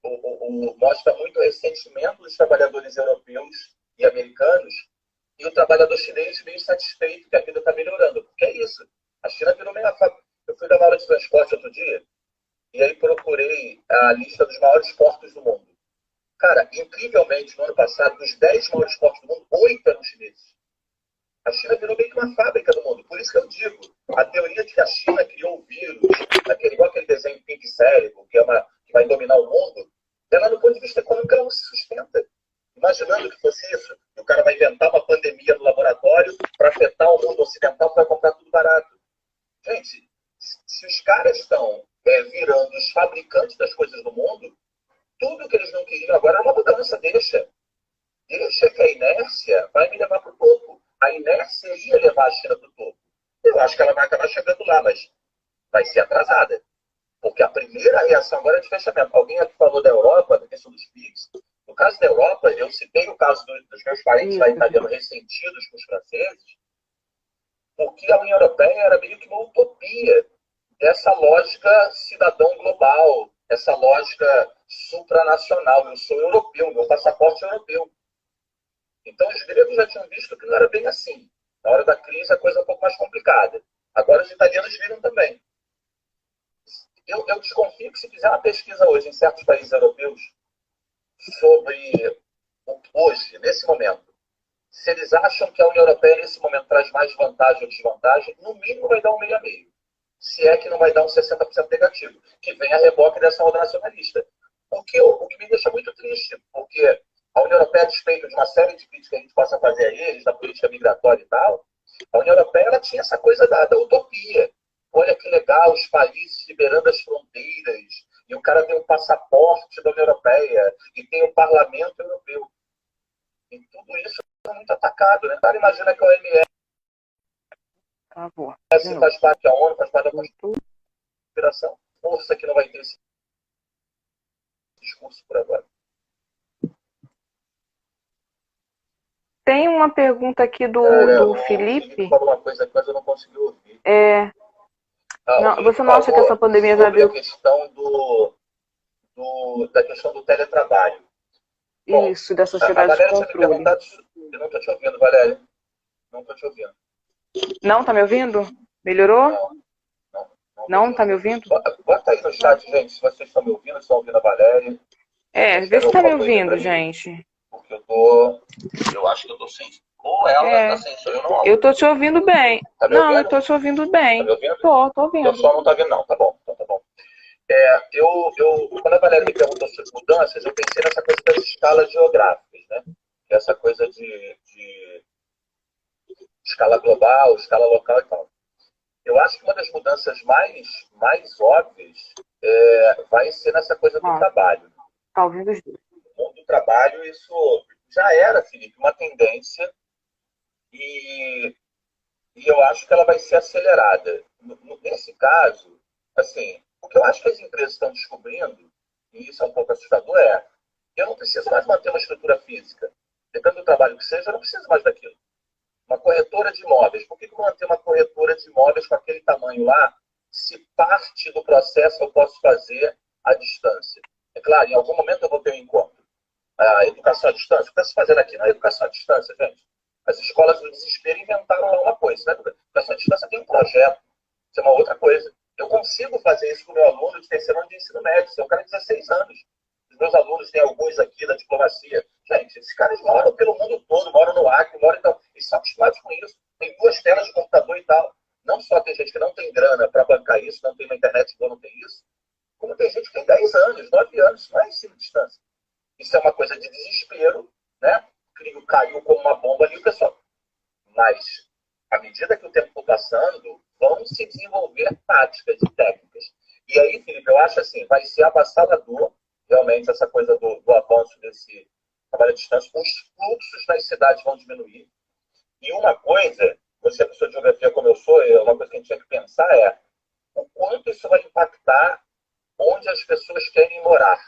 [SPEAKER 3] mostra muito o ressentimento dos trabalhadores europeus e americanos e o trabalhador chinês meio satisfeito que a vida está melhorando. Porque é isso. A China virou meio fábrica. Eu fui dar uma aula de transporte outro dia e aí procurei a lista dos maiores portos do mundo. Cara, incrivelmente, no ano passado, dos 10 maiores portos do mundo, 8 eram chineses. A China virou meio que uma fábrica do mundo. Por isso que eu digo, a teoria de que a China criou o vírus, igual aquele desenho Pink Cérebro, que vai dominar o mundo, ela, do ponto de vista econômico, ela não se sustenta. Imaginando que fosse isso, que o cara vai inventar uma pandemia no laboratório para afetar o mundo ocidental, para comprar tudo barato. Gente, se os caras estão virando os fabricantes das coisas do mundo, tudo que eles não queriam agora é uma mudança. Deixa que a inércia vai me levar para o topo. A inércia ia levar a China para o topo. Eu acho que ela vai acabar chegando lá, mas vai ser atrasada. Porque a primeira reação agora é de fechamento. Alguém aqui falou da Europa, da questão dos PIBs. No caso da Europa, eu citei o caso dos meus parentes lá italianos ressentidos com os franceses, porque a União Europeia era meio que uma utopia dessa lógica cidadão global, essa lógica supranacional. Eu sou europeu, meu passaporte é europeu. Então, os gregos já tinham visto que não era bem assim. Na hora da crise, a coisa é um pouco mais complicada. Agora, os italianos viram também. Eu desconfio que se fizer uma pesquisa hoje em certos países europeus sobre, hoje, nesse momento, se eles acham que a União Europeia, nesse momento, traz mais vantagem ou desvantagem, no mínimo vai dar um 6,5. Se é que não vai dar um 60% negativo, que vem a reboque dessa onda nacionalista. O que me deixa muito triste, porque a União Europeia, a despeito de uma série de críticas que a gente possa fazer a eles, da política migratória e tal, a União Europeia ela tinha essa coisa da utopia. Olha que legal, os países liberando as fronteiras, e o cara tem um passaporte da União Europeia, e tem o parlamento europeu. E tudo isso é muito atacado, né? O cara imagina que a OMS faz parte da ONU, faz parte da conspiração. Força que não vai ter esse discurso por agora.
[SPEAKER 1] Tem uma pergunta aqui do Felipe.
[SPEAKER 3] Felipe falou uma coisa aqui, mas eu não consegui ouvir.
[SPEAKER 1] Não, você não acha que essa pandemia já viu?
[SPEAKER 3] A questão da questão do teletrabalho.
[SPEAKER 1] Isso, da sociedade de controle.
[SPEAKER 3] Eu não estou te ouvindo, Valéria. Não estou te ouvindo.
[SPEAKER 1] Não, tá me ouvindo? Melhorou? Não tá me ouvindo?
[SPEAKER 3] Bota aí no chat, gente, se vocês estão me ouvindo, se estão ouvindo a Valéria.
[SPEAKER 1] Vê se tá me ouvindo, gente.
[SPEAKER 3] Porque eu acho que eu tô sem. Ou ela tá sem som, eu não.
[SPEAKER 1] Eu tô te ouvindo bem.
[SPEAKER 3] Tá me ouvindo?
[SPEAKER 1] Não, eu tô te ouvindo bem.
[SPEAKER 3] Tá me ouvindo?
[SPEAKER 1] Tô ouvindo.
[SPEAKER 3] Eu só não tá ouvindo, não. Tá bom, então tá bom. Quando a Valéria me perguntou sobre mudanças, eu pensei nessa coisa das escalas geográficas, né? Essa coisa de escala global, escala local e tal. Eu acho que uma das mudanças mais óbvias vai ser nessa coisa do trabalho.
[SPEAKER 1] Tá ouvindo os dois.
[SPEAKER 3] No mundo do trabalho, isso já era, Felipe, uma tendência e eu acho que ela vai ser acelerada. Nesse caso, assim, o que eu acho que as empresas estão descobrindo, e isso é um pouco assustador, eu não preciso mais manter uma estrutura física. Dependendo do trabalho que seja, eu não preciso mais daquilo. Uma corretora de imóveis. Por que eu manter uma corretora de imóveis com aquele tamanho lá, se parte do processo eu posso fazer à distância? É claro, em algum momento eu vou ter um encontro. A educação à distância. O que está se fazendo aqui não é educação à distância, gente. As escolas do desespero inventaram lá uma coisa. Né? A educação à distância tem um projeto. Isso é uma outra coisa. Eu consigo fazer isso com o meu aluno de terceiro ano de ensino médio. É um cara de 16 anos. Os meus alunos, tem alguns aqui da diplomacia. Gente, esses caras moram pelo mundo todo, moram no Acre, então, eles são acostumados com isso. Tem 2 telas de computador e tal. Não só tem gente que não tem grana para bancar isso, não tem uma internet boa, não tem isso, como tem gente que tem 10 anos, 9 anos, isso não é ensino de distância. Isso é uma coisa de desespero, né? O caiu como uma bomba ali, o pessoal. Mas, à medida que o tempo for passando, vão se desenvolver táticas e técnicas. E aí, Felipe, eu acho assim, vai ser avassalador, realmente, essa coisa do avanço desse trabalho à distância. Os fluxos nas cidades vão diminuir. E uma coisa, você é professor de geografia como eu sou, uma coisa que a gente tinha que pensar o quanto isso vai impactar onde as pessoas querem morar.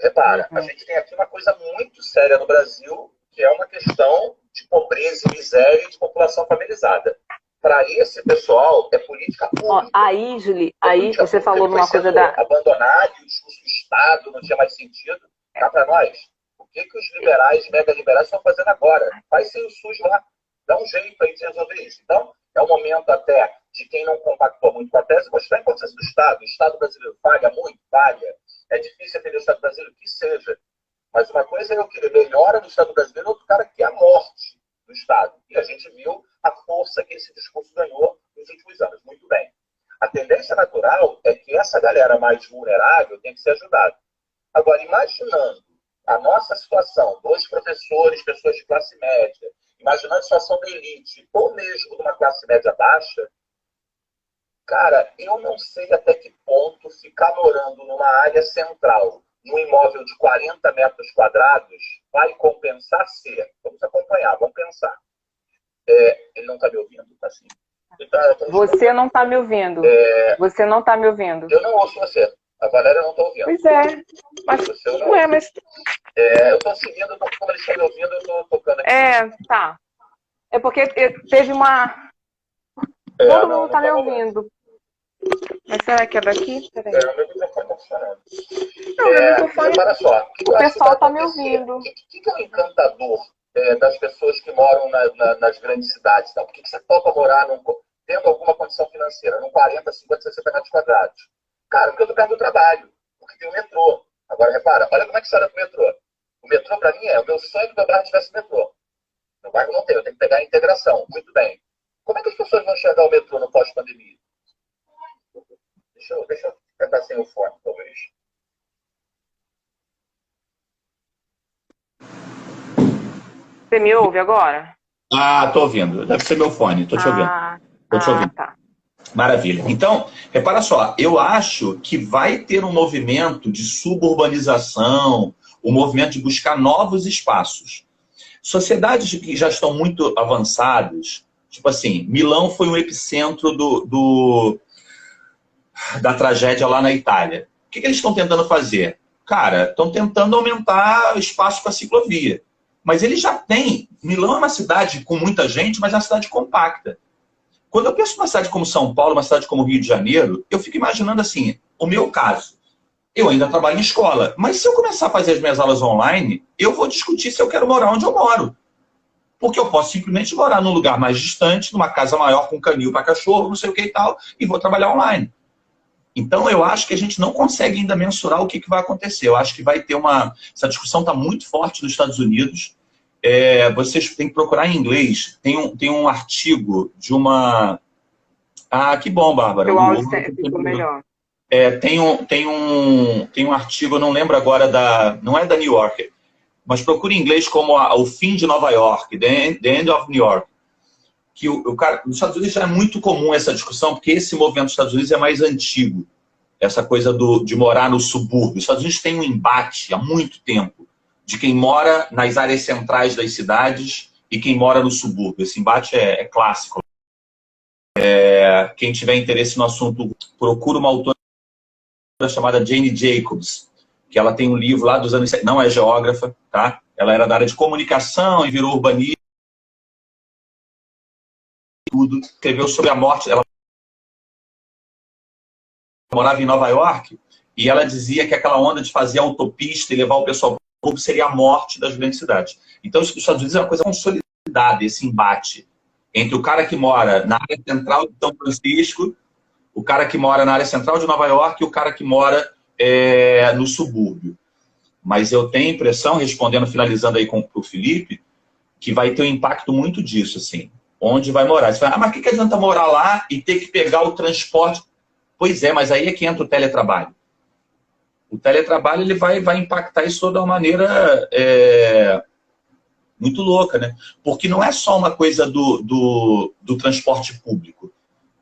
[SPEAKER 3] Repara, a gente tem aqui uma coisa muito séria no Brasil, que é uma questão de pobreza e miséria e de população familiarizada. Para esse pessoal, é política pública.
[SPEAKER 1] Aí, Julie, aí você falou numa coisa da...
[SPEAKER 3] Abandonar e o discurso do Estado não tinha mais sentido. Cá para nós. O que os liberais, mega liberais, estão fazendo agora? Faz sem o SUS lá. Dá um jeito aí de resolver isso. Então, é o momento até de quem não compactou muito com a tese mostrar a importância do Estado. O Estado brasileiro falha muito? Falha. É difícil entender o Estado brasileiro? Que seja. Mas uma coisa é eu querer melhora do Estado brasileiro, outro cara quer a morte do Estado. E a gente viu a força que esse discurso ganhou nos últimos anos. Muito bem. A tendência natural é que essa galera mais vulnerável tem que ser ajudada. Agora, imaginando a nossa situação, 2 professores, pessoas de classe média, imaginando a situação da elite, ou mesmo de uma classe média baixa, cara, eu não sei até que ponto ficar morando numa área central, num imóvel de 40 metros quadrados, vai compensar ser. Vamos acompanhar, vamos pensar. Ele não está me ouvindo? Tá assim.
[SPEAKER 1] Você não está me ouvindo. Você não está me ouvindo.
[SPEAKER 3] Eu não ouço você. A Valéria não está ouvindo.
[SPEAKER 1] Pois é. Mas,
[SPEAKER 3] eu estou seguindo, como eles estão me ouvindo, eu estou tocando aqui.
[SPEAKER 1] Tá. É porque teve uma... Todo
[SPEAKER 3] não,
[SPEAKER 1] mundo
[SPEAKER 3] não
[SPEAKER 1] tá me
[SPEAKER 3] tá rolando.
[SPEAKER 1] ouvindo. Mas será que é daqui? Peraí.
[SPEAKER 3] O meu microfone tá funcionando.
[SPEAKER 1] Não, meu microfone,
[SPEAKER 3] Repara só, o que
[SPEAKER 1] o
[SPEAKER 3] eu acho que vai
[SPEAKER 1] pessoal tá me
[SPEAKER 3] acontecer?
[SPEAKER 1] ouvindo.
[SPEAKER 3] O que é o encantador das pessoas que moram nas grandes cidades? Tá? Por que você topa morar tendo alguma condição financeira, num 40, 50, 60 metros quadrados? Cara, porque eu tô perto do trabalho, porque tem o metrô. Agora, repara, olha como é que sai do metrô. O metrô, para mim, o meu sonho que meu bairro tivesse metrô. No bairro não tem, eu tenho que pegar a integração. Muito bem. Como é que as pessoas vão enxergar o metrô no pós-pandemia? Deixa eu tentar sem o fone, talvez.
[SPEAKER 1] Você me ouve agora?
[SPEAKER 2] Ah, tô ouvindo. Deve ser meu fone, tô te ouvindo. Tô te ouvindo.
[SPEAKER 1] Tá.
[SPEAKER 2] Maravilha. Então, repara só, eu acho que vai ter um movimento de suburbanização, um movimento de buscar novos espaços. Sociedades que já estão muito avançadas, tipo assim, Milão foi um epicentro da tragédia lá na Itália. O que eles estão tentando fazer? Cara, estão tentando aumentar espaço para ciclovia. Mas eles já têm. Milão é uma cidade com muita gente, mas é uma cidade compacta. Quando eu penso numa cidade como São Paulo, uma cidade como Rio de Janeiro, eu fico imaginando assim, o meu caso. Eu ainda trabalho em escola, mas se eu começar a fazer as minhas aulas online, eu vou discutir se eu quero morar onde eu moro. Porque eu posso simplesmente morar num lugar mais distante, numa casa maior com canil para cachorro, não sei o que e tal, e vou trabalhar online. Então, eu acho que a gente não consegue ainda mensurar o que vai acontecer. Eu acho que vai ter uma... Essa discussão está muito forte nos Estados Unidos. Vocês têm que procurar em inglês. Tem um artigo de uma... Ah, que bom, Bárbara.
[SPEAKER 1] O áudio ficou melhor.
[SPEAKER 2] Tem um artigo, eu não lembro agora não é da New Yorker, mas procure em inglês como o fim de Nova York, The End of New York. Que o cara, nos Estados Unidos já é muito comum essa discussão, porque esse movimento dos Estados Unidos é mais antigo. Essa coisa de morar no subúrbio. Os Estados Unidos tem um embate há muito tempo de quem mora nas áreas centrais das cidades e quem mora no subúrbio. Esse embate é clássico. Quem tiver interesse no assunto, procura uma autora chamada Jane Jacobs, que ela tem um livro lá dos anos... Não é geógrafa, tá? Ela era da área de comunicação e virou urbanista. Tudo. Escreveu sobre a morte. Ela morava em Nova York e ela dizia que aquela onda de fazer autopista e levar o pessoal para o clube seria a morte das grandes cidades. Então, os Estados Unidos é uma coisa consolidada, esse embate entre o cara que mora na área central de São Francisco, o cara que mora na área central de Nova York e o cara que mora no subúrbio. Mas eu tenho a impressão, respondendo, finalizando aí com o Felipe, que vai ter um impacto muito disso, assim. Onde vai morar? Você fala, mas o que adianta morar lá e ter que pegar o transporte? Pois é, mas aí é que entra o teletrabalho. O teletrabalho ele vai impactar isso de uma maneira muito louca, né? Porque não é só uma coisa do transporte público.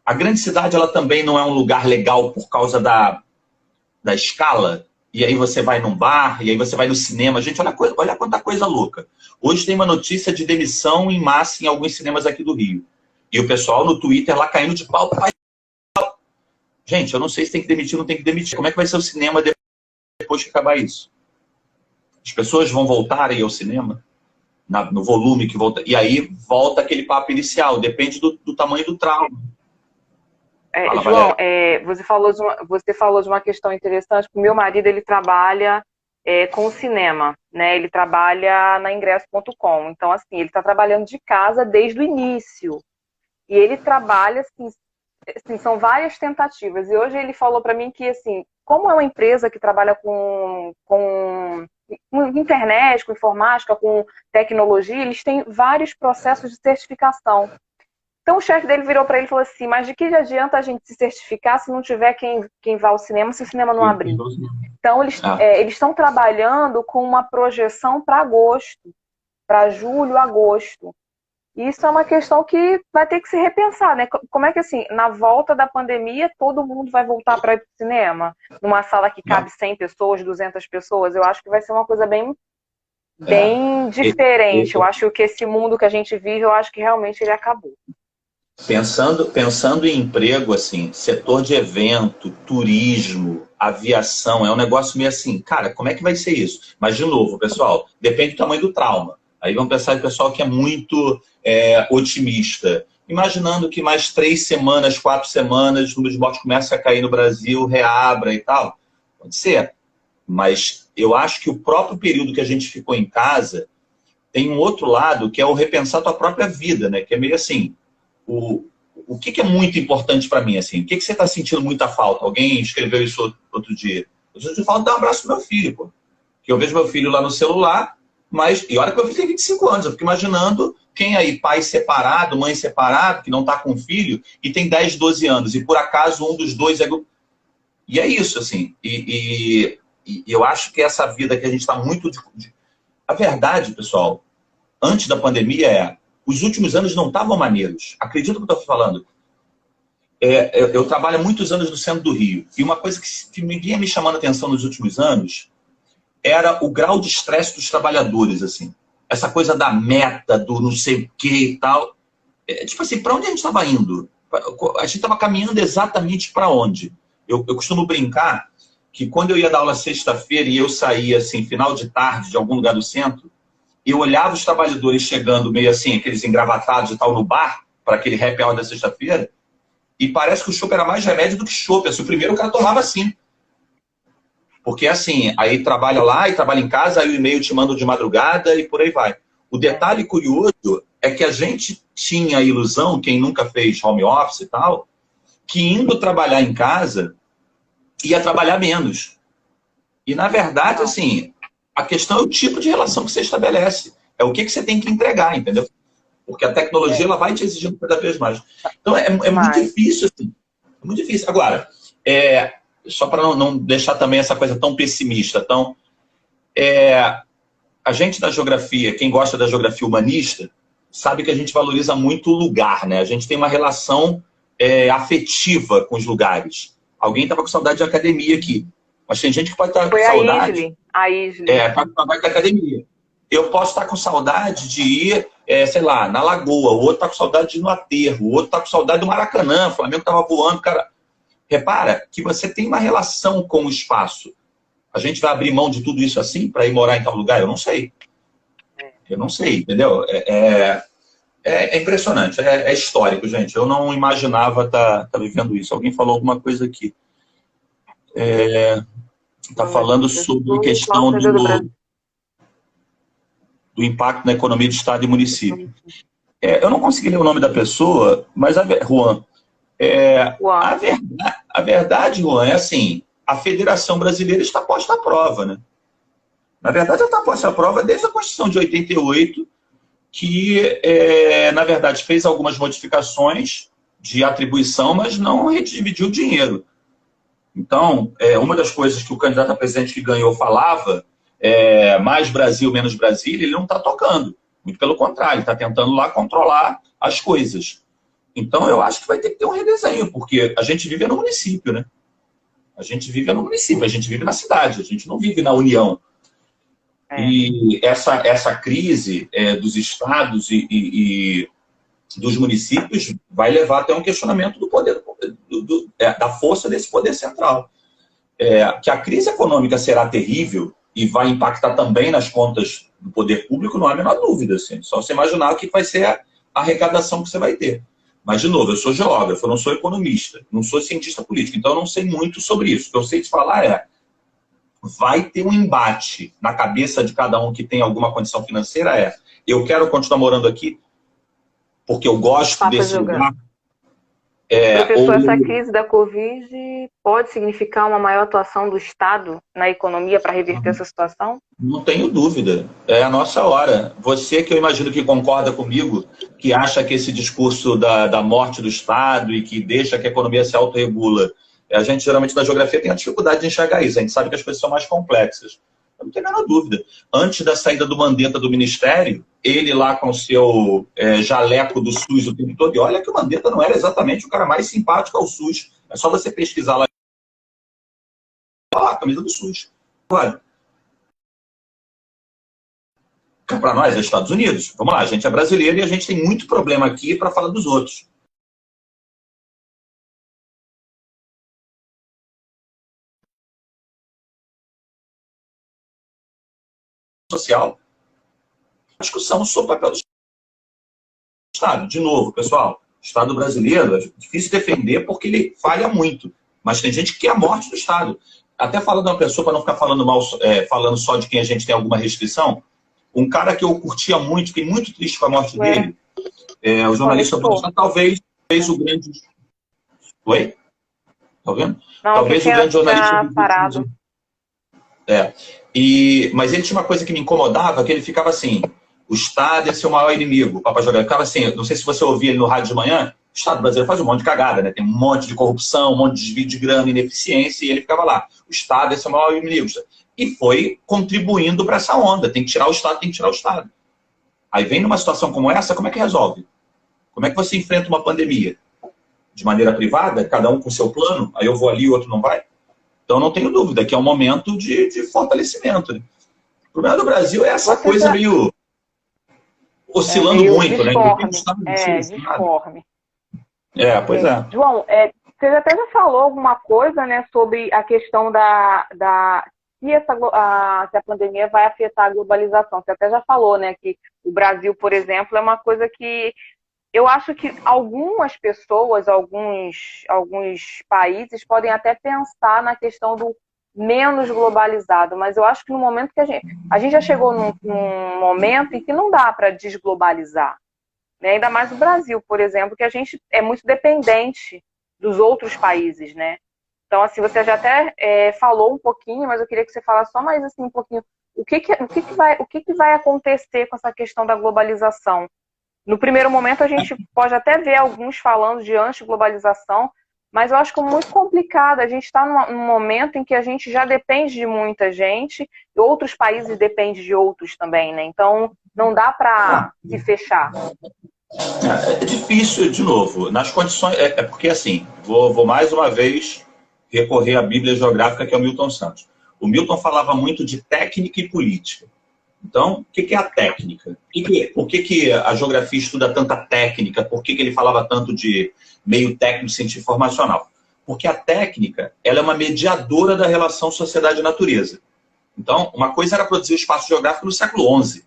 [SPEAKER 2] A grande cidade ela também não é um lugar legal por causa da escala. E aí você vai num bar, e aí você vai no cinema. Gente, olha quanta coisa louca. Hoje tem uma notícia de demissão em massa em alguns cinemas aqui do Rio. E o pessoal no Twitter lá caindo de pau. Gente, eu não sei se tem que demitir ou não tem que demitir. Como é que vai ser o cinema depois que acabar isso? As pessoas vão voltar aí ao cinema? No volume que volta. E aí volta aquele papo inicial. Depende do tamanho do trauma.
[SPEAKER 1] Fala, João, você falou de uma questão interessante. O meu marido ele trabalha com cinema, né? Ele trabalha na ingresso.com. Então, assim, ele está trabalhando de casa desde o início. E ele trabalha, assim, são várias tentativas. E hoje ele falou para mim que, assim, como é uma empresa que trabalha com internet, com informática, com tecnologia, eles têm vários processos de certificação. Então o chefe dele virou para ele e falou assim, mas de que adianta a gente se certificar se não tiver quem vá ao cinema, se o cinema não abrir? Então eles estão trabalhando com uma projeção para agosto, para julho, agosto. E isso é uma questão que vai ter que se repensar, né? Como é que, assim, na volta da pandemia, todo mundo vai voltar para ir para o cinema? Numa sala que cabe 100 pessoas, 200 pessoas? Eu acho que vai ser uma coisa bem diferente. Eu acho que esse mundo que a gente vive, eu acho que realmente ele acabou.
[SPEAKER 2] Pensando em emprego, assim, setor de evento, turismo, aviação, é um negócio meio assim, cara, como é que vai ser isso? Mas, de novo, pessoal, depende do tamanho do trauma. Aí vamos pensar em pessoal que é muito otimista.
[SPEAKER 4] imaginando que mais 3 semanas, 4 semanas, o número de mortes comece a cair no Brasil, reabra e tal. Pode ser. Mas eu acho que o próprio período que a gente ficou em casa tem um outro lado, que é o repensar a tua própria vida, né? Que é meio assim, o que é muito importante para mim, assim? O que você está sentindo muita falta? Alguém escreveu isso outro dia. Eu sinto falta de dar um abraço pro meu filho, pô. Que eu vejo meu filho lá no celular, mas... E olha que meu filho tem 25 anos, eu fico imaginando quem aí, pai separado, mãe separada, que não está com filho, e tem 10, 12 anos, e por acaso um dos dois é... E é isso, assim. E eu acho que essa vida que a gente está muito... A verdade, pessoal, antes da pandemia os últimos anos não estavam maneiros. Acredita no que eu estou falando. Eu trabalho há muitos anos no centro do Rio. E uma coisa que vinha me chamando a atenção nos últimos anos era o grau de estresse dos trabalhadores, assim. Essa coisa da meta, do não sei o que e tal. Tipo assim, para onde a gente estava indo? A gente estava caminhando exatamente para onde? Eu costumo brincar que quando eu ia dar aula sexta-feira e eu saía, assim, final de tarde de algum lugar do centro, eu olhava os trabalhadores chegando meio assim, aqueles engravatados e tal, no bar, para aquele happy hour da sexta-feira, e parece que o chopp era mais remédio do que chopp. Assim, o primeiro o cara tomava assim. Porque assim, aí trabalha lá e trabalha em casa, aí o e-mail te manda de madrugada e por aí vai. O detalhe curioso é que a gente tinha a ilusão, quem nunca fez home office e tal, que indo trabalhar em casa, ia trabalhar menos. E na verdade, assim... A questão é o tipo de relação que você estabelece. É o que você tem que entregar, entendeu? Porque a tecnologia ela vai te exigindo cada vez mais. Então, é muito difícil, assim. É muito difícil. Agora, só para não deixar também essa coisa tão pessimista. Então, a gente da geografia, quem gosta da geografia humanista, sabe que a gente valoriza muito o lugar, né? A gente tem uma relação afetiva com os lugares. Alguém estava com saudade de academia aqui. Mas tem gente que pode estar com saudade.
[SPEAKER 1] A Isley.
[SPEAKER 4] Para trabalhar com academia. Eu posso estar com saudade de ir, sei lá, na Lagoa. O outro está com saudade de ir no aterro. O outro está com saudade do Maracanã. O Flamengo estava voando, cara. Repara que você tem uma relação com o espaço. A gente vai abrir mão de tudo isso assim para ir morar em tal lugar? Eu não sei. Eu não sei, entendeu? É impressionante. É histórico, gente. Eu não imaginava estar vivendo isso. Alguém falou alguma coisa aqui. Está falando sobre a questão do impacto na economia de Estado e município. Eu não consegui ler o nome da pessoa, mas Juan, a verdade, Juan, é assim, a Federação Brasileira está posta à prova, né? Na verdade, ela está posta à prova desde a Constituição de 88, que, na verdade, fez algumas modificações de atribuição, mas não redividiu o dinheiro. Então, uma das coisas que o candidato a presidente que ganhou falava, mais Brasil, menos Brasília, ele não está tocando. Muito pelo contrário, ele está tentando lá controlar as coisas. Então, eu acho que vai ter que ter um redesenho, porque a gente vive no município, né? A gente vive no município, a gente vive na cidade, a gente não vive na União. E essa crise dos estados e dos municípios vai levar até um questionamento do poder, da força desse poder central. Que a crise econômica será terrível e vai impactar também nas contas do poder público, não há a menor dúvida. Assim. Só você imaginar o que vai ser a arrecadação que você vai ter. Mas, de novo, eu sou geógrafo, eu não sou economista, não sou cientista político, então eu não sei muito sobre isso. O que eu sei te falar vai ter um embate na cabeça de cada um que tem alguma condição financeira, eu quero continuar morando aqui porque eu gosto desse lugar.
[SPEAKER 1] Professor, essa crise da Covid pode significar uma maior atuação do Estado na economia para reverter essa situação?
[SPEAKER 4] Não tenho dúvida. É a nossa hora. Você que eu imagino que concorda comigo, que acha que esse discurso da morte do Estado e que deixa que a economia se autorregula, a gente geralmente na geografia tem a dificuldade de enxergar isso. A gente sabe que as coisas são mais complexas. Eu não tenho a menor dúvida. Antes da saída do Mandetta do Ministério, ele lá com o seu jaleco do SUS o tempo todo, e olha que o Mandetta não era exatamente o cara mais simpático ao SUS. É só você pesquisar lá. Olha lá, a camisa do SUS. Olha. Para nós é Estados Unidos. Vamos lá, a gente é brasileiro e a gente tem muito problema aqui para falar dos outros. Social. Discussão sobre o papel do Estado. De novo, pessoal, Estado brasileiro é difícil defender porque ele falha muito. Mas tem gente que quer a morte do Estado. Até falando de uma pessoa, para não ficar falando mal, falando só de quem a gente tem alguma restrição, um cara que eu curtia muito, fiquei muito triste com a morte dele, o jornalista Bolsonaro, talvez o grande... Oi? Tá vendo?
[SPEAKER 1] Não,
[SPEAKER 4] talvez o grande jornalista...
[SPEAKER 1] Parado.
[SPEAKER 4] Mas ele tinha uma coisa que me incomodava, que ele ficava assim, o Estado é seu maior inimigo, o Papa Jogar. Ele ficava assim, não sei se você ouvia ele no rádio de manhã, o Estado brasileiro faz um monte de cagada, né? Tem um monte de corrupção, um monte de desvio de grana, ineficiência, e ele ficava lá. O Estado é seu maior inimigo. E foi contribuindo para essa onda. Tem que tirar o Estado, tem que tirar o Estado. Aí vem numa situação como essa, como é que resolve? Como é que você enfrenta uma pandemia? De maneira privada, cada um com seu plano, aí eu vou ali e o outro não vai? Então não tenho dúvida que é um momento de fortalecimento. Né? O problema do Brasil é essa coisa meio oscilando muito,
[SPEAKER 1] disforme,
[SPEAKER 4] né?
[SPEAKER 1] Disforme.
[SPEAKER 4] Pois é.
[SPEAKER 1] João, você até já falou alguma coisa, né, sobre a questão se a pandemia vai afetar a globalização. Você até já falou, né, que o Brasil, por exemplo, é uma coisa que eu acho que algumas pessoas, alguns países podem até pensar na questão do menos globalizado, mas eu acho que no momento que a gente já chegou num momento em que não dá para desglobalizar. Né? Ainda mais o Brasil, por exemplo, que a gente é muito dependente dos outros países, né? Então, assim, você já até falou um pouquinho, mas eu queria que você falasse só mais assim um pouquinho. O que vai acontecer com essa questão da globalização? No primeiro momento, a gente pode até ver alguns falando de antiglobalização, mas eu acho que é muito complicado. A gente está num momento em que a gente já depende de muita gente e outros países dependem de outros também, né? Então, não dá para se fechar.
[SPEAKER 4] É difícil, de novo. Nas condições... porque, assim, vou mais uma vez recorrer à Bíblia Geográfica, que é o Milton Santos. O Milton falava muito de técnica e política. Então, o que é a técnica? Por que a geografia estuda tanta técnica? Por que ele falava tanto de meio técnico científico informacional? Porque a técnica ela é uma mediadora da relação sociedade-natureza. Então, uma coisa era produzir o espaço geográfico no século XI,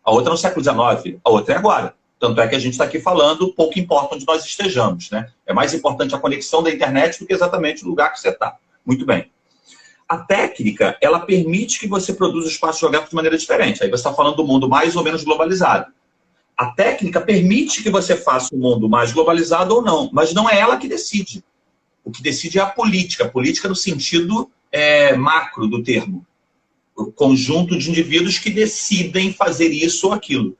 [SPEAKER 4] a outra no século XIX, a outra é agora. Tanto é que a gente está aqui falando, pouco importa onde nós estejamos. Né? É mais importante a conexão da internet do que exatamente o lugar que você está. Muito bem. A técnica, ela permite que você produza o espaço geográfico de maneira diferente. Aí você está falando do mundo mais ou menos globalizado. A técnica permite que você faça um mundo mais globalizado ou não, mas não é ela que decide. O que decide é a política no sentido macro do termo. O conjunto de indivíduos que decidem fazer isso ou aquilo.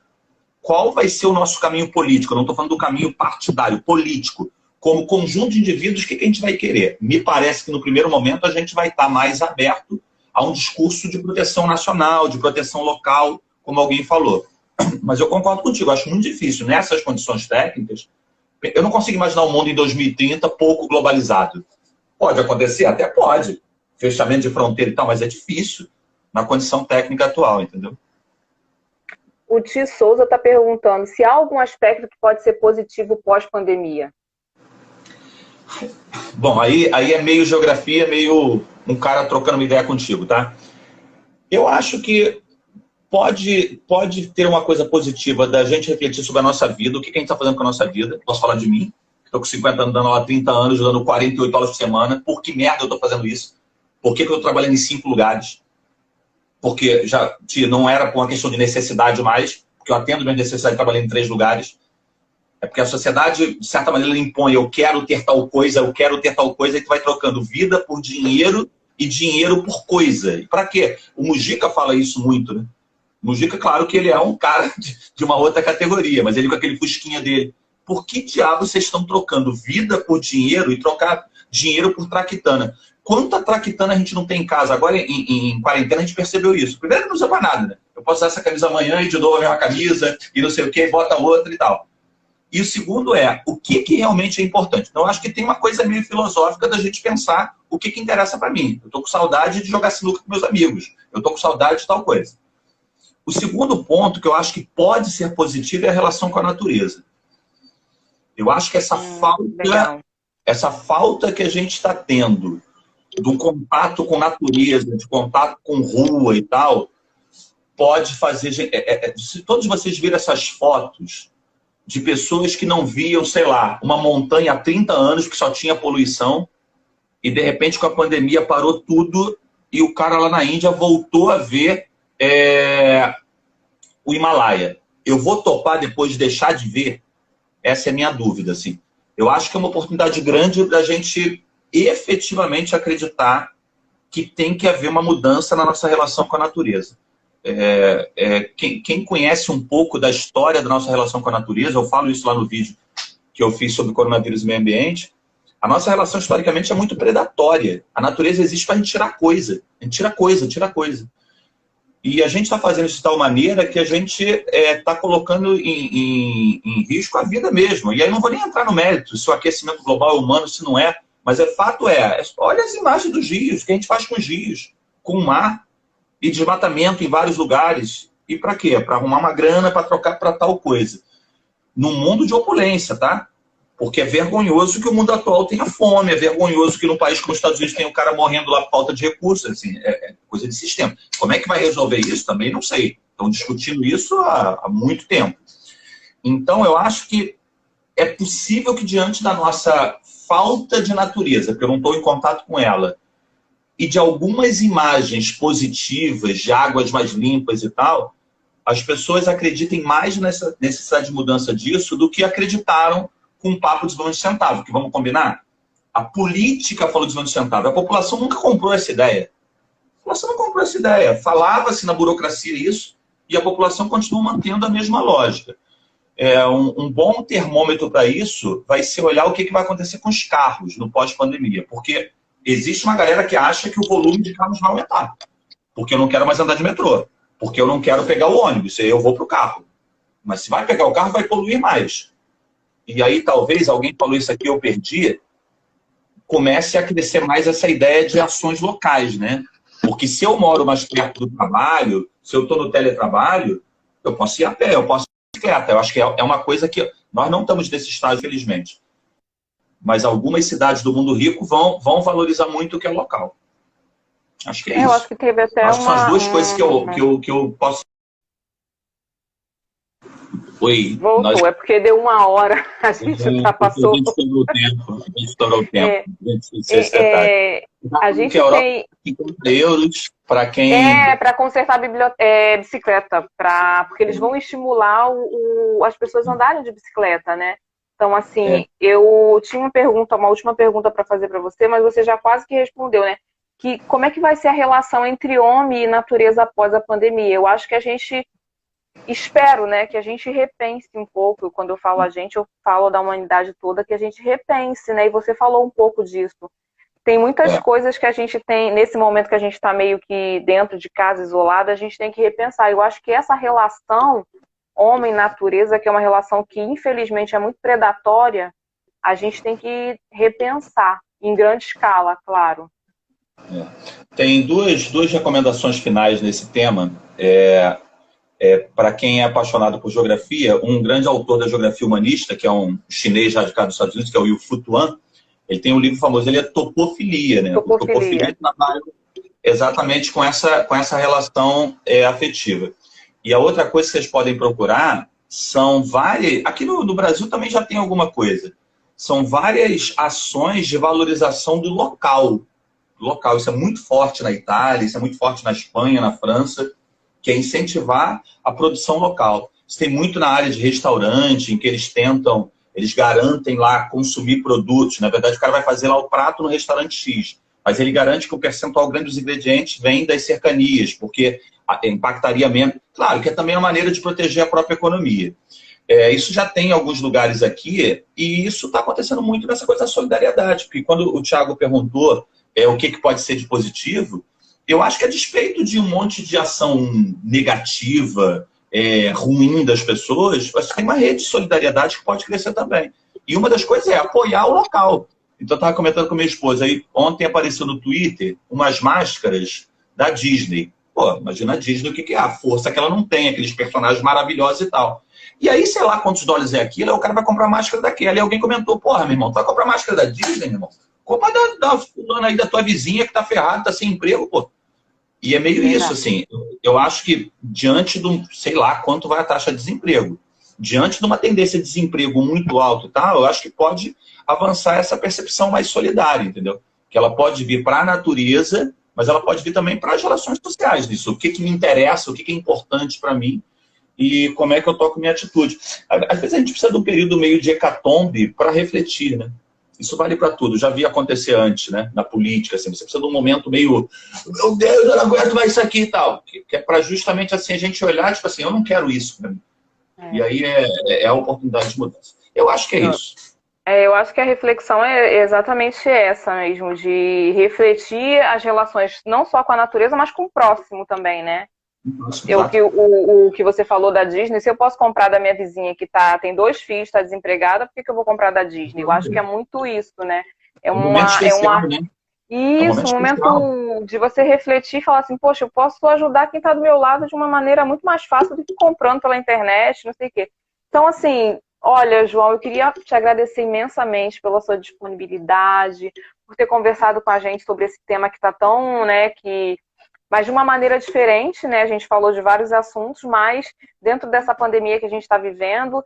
[SPEAKER 4] Qual vai ser o nosso caminho político? Eu não estou falando do caminho partidário, político. Como conjunto de indivíduos, o que a gente vai querer? Me parece que no primeiro momento a gente vai estar mais aberto a um discurso de proteção nacional, de proteção local, como alguém falou. Mas eu concordo contigo, acho muito difícil. Nessas condições técnicas, eu não consigo imaginar um mundo em 2030 pouco globalizado. Pode acontecer? Até pode. Fechamento de fronteira e tal, mas é difícil na condição técnica atual, entendeu?
[SPEAKER 1] O Ti Souza está perguntando se há algum aspecto que pode ser positivo pós-pandemia.
[SPEAKER 4] Bom, aí é meio geografia, meio um cara trocando uma ideia contigo, tá? Eu acho que pode ter uma coisa positiva da gente refletir sobre a nossa vida, o que a gente está fazendo com a nossa vida. Posso falar de mim? Estou com 50 anos, dando aula há 30 anos, dando 48 aulas por semana. Por que merda eu estou fazendo isso? Por que eu estou trabalhando em 5 lugares? Porque já não era por uma questão de necessidade mais, porque eu atendo minha necessidade trabalhando em 3 lugares. É porque a sociedade, de certa maneira, impõe, eu quero ter tal coisa, e tu vai trocando vida por dinheiro e dinheiro por coisa. E para quê? O Mujica fala isso muito, né? O Mujica, claro que ele é um cara de uma outra categoria, mas ele com aquele fusquinha dele. Por que diabo vocês estão trocando vida por dinheiro e trocar dinheiro por traquitana? Quanta traquitana a gente não tem em casa? Agora, em quarentena, a gente percebeu isso. Primeiro, não usa pra nada, né? Eu posso usar essa camisa amanhã e de novo a mesma camisa e não sei o quê, bota outra e tal. E o segundo é, o que realmente é importante? Então, eu acho que tem uma coisa meio filosófica da gente pensar o que interessa para mim. Eu estou com saudade de jogar sinuca com meus amigos. Eu estou com saudade de tal coisa. O segundo ponto que eu acho que pode ser positivo é a relação com a natureza. Eu acho que essa falta que a gente está tendo do contato com natureza, de contato com rua e tal, pode fazer... se todos vocês viram essas fotos de pessoas que não viam, sei lá, uma montanha há 30 anos que só tinha poluição e, de repente, com a pandemia parou tudo e o cara lá na Índia voltou a ver o Himalaia. Eu vou topar depois de deixar de ver? Essa é a minha dúvida, assim. Eu acho que é uma oportunidade grande da gente efetivamente acreditar que tem que haver uma mudança na nossa relação com a natureza. Quem conhece um pouco da história da nossa relação com a natureza, eu falo isso lá no vídeo que eu fiz sobre coronavírus e meio ambiente, a nossa relação historicamente é muito predatória. A natureza existe para a gente tirar coisa. A gente tira coisa. E a gente está fazendo isso de tal maneira que a gente está colocando em risco a vida mesmo. E aí não vou nem entrar no mérito se o aquecimento global é humano, se não é. Mas fato olha as imagens dos rios, o que a gente faz com os rios, com o mar, e desmatamento em vários lugares. E para quê? Para arrumar uma grana para trocar para tal coisa. Num mundo de opulência, tá? Porque é vergonhoso que o mundo atual tenha fome, é vergonhoso que num país como os Estados Unidos tenha um cara morrendo lá por falta de recursos, assim, é coisa de sistema. Como é que vai resolver isso? Também não sei. Estão discutindo isso há muito tempo. Então, eu acho que é possível que diante da nossa falta de natureza, porque eu não estou em contato com ela, e de algumas imagens positivas, de águas mais limpas e tal, as pessoas acreditem mais nessa necessidade de mudança disso do que acreditaram com um papo de desenvolvimento sustentável, que vamos combinar? A política falou de desenvolvimento sustentável, a população nunca comprou essa ideia. A população não comprou essa ideia. Falava-se na burocracia isso, e a população continua mantendo a mesma lógica. Um bom termômetro para isso vai ser olhar o que vai acontecer com os carros no pós-pandemia, porque existe uma galera que acha que o volume de carros vai aumentar, porque eu não quero mais andar de metrô, porque eu não quero pegar o ônibus, aí eu vou para o carro. Mas se vai pegar o carro, vai poluir mais. E aí, talvez, alguém falou isso aqui, eu perdi, comece a crescer mais essa ideia de ações locais, né? Porque se eu moro mais perto do trabalho, se eu estou no teletrabalho, eu posso ir a pé, eu posso ir de bicicleta. Eu acho que é uma coisa que nós não estamos nesse estágio, felizmente. Mas algumas cidades do mundo rico vão valorizar muito o que é local. Acho que é isso.
[SPEAKER 1] Eu acho que teve até
[SPEAKER 4] acho que são as duas coisas que eu posso... Oi,
[SPEAKER 1] voltou, é porque deu 1 hora, a gente passou.
[SPEAKER 4] A gente estourou o tempo.
[SPEAKER 1] A gente tem
[SPEAKER 4] euros para quem...
[SPEAKER 1] para consertar a bicicleta, porque eles vão estimular as pessoas a andarem de bicicleta, né? Então, assim, eu tinha uma última pergunta para fazer para você, mas você já quase que respondeu, né? Como é que vai ser a relação entre homem e natureza após a pandemia? Eu acho que a gente... Espero, né, que a gente repense um pouco. Quando eu falo a gente, eu falo da humanidade toda, que a gente repense, né? E você falou um pouco disso. Tem muitas coisas que a gente tem, nesse momento que a gente está meio que dentro de casa, isolada, a gente tem que repensar. Eu acho que essa relação homem-natureza, que é uma relação que, infelizmente, é muito predatória, a gente tem que repensar, em grande escala, claro.
[SPEAKER 4] Tem duas recomendações finais nesse tema. Para quem é apaixonado por geografia, um grande autor da geografia humanista, que é um chinês radicado nos Estados Unidos, que é o Yu Fu Tuan, ele tem um livro famoso, ele é Topofilia, né? Topofilia trabalha exatamente com essa relação afetiva. E a outra coisa que vocês podem procurar são várias... Aqui no Brasil também já tem alguma coisa. São várias ações de valorização do local. Isso é muito forte na Itália, isso é muito forte na Espanha, na França, que é incentivar a produção local. Isso tem muito na área de restaurante, em que eles garantem lá consumir produtos. Na verdade, o cara vai fazer lá o prato no restaurante X, mas ele garante que o percentual grande dos ingredientes vem das cercanias, porque impactaria menos. Claro, que é também uma maneira de proteger a própria economia. Isso já tem em alguns lugares aqui, e isso está acontecendo muito nessa coisa da solidariedade, porque quando o Thiago perguntou o que pode ser de positivo, eu acho que a despeito de um monte de ação negativa, ruim das pessoas, você tem uma rede de solidariedade que pode crescer também. E uma das coisas é apoiar o local. Então, eu estava comentando com minha esposa, aí ontem apareceu no Twitter umas máscaras da Disney. Pô, imagina a Disney, o que é a força que ela não tem, aqueles personagens maravilhosos e tal. E aí, sei lá quantos dólares é aquilo, aí o cara vai comprar máscara daquela. E alguém comentou, porra, meu irmão, tu vai comprar máscara da Disney, meu irmão? Compra da fulana aí, da tua vizinha que tá ferrada, tá sem emprego, pô. E é meio isso, assim. Eu acho que diante de sei lá, quanto vai a taxa de desemprego, diante de uma tendência de desemprego muito alto, tá? Eu acho que pode avançar essa percepção mais solidária, entendeu? Que ela pode vir para a natureza, mas ela pode vir também para as relações sociais disso. O que, que me interessa, o que, que é importante para mim e como é que eu toco minha atitude. Às vezes a gente precisa de um período meio de hecatombe para refletir, né? Isso vale para tudo. Já vi acontecer antes, né? Na política, assim, você precisa de um momento meio, meu Deus, eu não aguento mais isso aqui e tal. Que é para justamente assim a gente olhar, tipo assim, eu não quero isso para mim. E aí é a oportunidade de mudança. Eu acho que é isso.
[SPEAKER 1] Eu acho que a reflexão é exatamente essa mesmo, de refletir as relações não só com a natureza, mas com o próximo também, né?
[SPEAKER 4] Nossa,
[SPEAKER 1] O que você falou da Disney, se eu posso comprar da minha vizinha que tem 2 filhos, está desempregada, por que eu vou comprar da Disney? Eu acho que é muito isso, né?
[SPEAKER 4] Um momento especial, né?
[SPEAKER 1] Isso, um momento de você refletir e falar assim, poxa, eu posso ajudar quem está do meu lado de uma maneira muito mais fácil do que comprando pela internet, não sei o quê. Então, assim, olha, João, eu queria te agradecer imensamente pela sua disponibilidade, por ter conversado com a gente sobre esse tema que está tão, né, mas de uma maneira diferente, né? A gente falou de vários assuntos, mas dentro dessa pandemia que a gente está vivendo,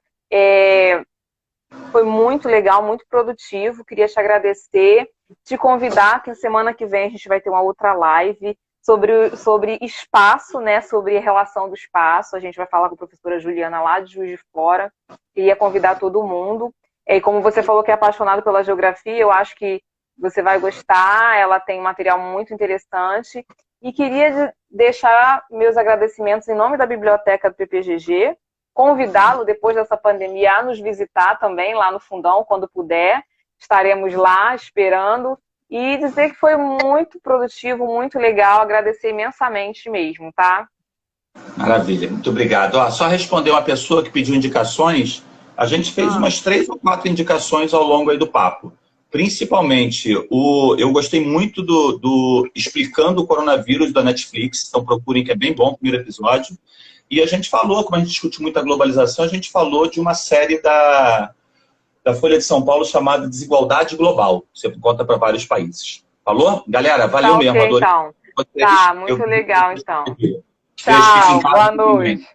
[SPEAKER 1] foi muito legal, muito produtivo. Queria te agradecer, te convidar que semana que vem a gente vai ter uma outra live sobre espaço, né? Sobre a relação do espaço. A gente vai falar com a professora Juliana lá de Juiz de Fora. Queria convidar todo mundo. E como você falou que é apaixonado pela geografia, eu acho que você vai gostar. Ela tem um material muito interessante. E queria deixar meus agradecimentos em nome da Biblioteca do PPGG, convidá-lo, depois dessa pandemia, a nos visitar também lá no Fundão, quando puder. Estaremos lá esperando. E dizer que foi muito produtivo, muito legal. Agradecer imensamente mesmo, tá?
[SPEAKER 4] Maravilha, muito obrigado. Só responder uma pessoa que pediu indicações. A gente fez umas 3 ou 4 indicações ao longo aí do papo. Principalmente, eu gostei muito do Explicando o Coronavírus da Netflix, então procurem que é bem bom o primeiro episódio. E a gente falou, como a gente discute muito a globalização, a gente falou de uma série da Folha de São Paulo chamada Desigualdade Global. Você conta para vários países. Falou? Galera, valeu mesmo.
[SPEAKER 1] Adorei. Então. Tá, muito legal então. Tchau, boa noite.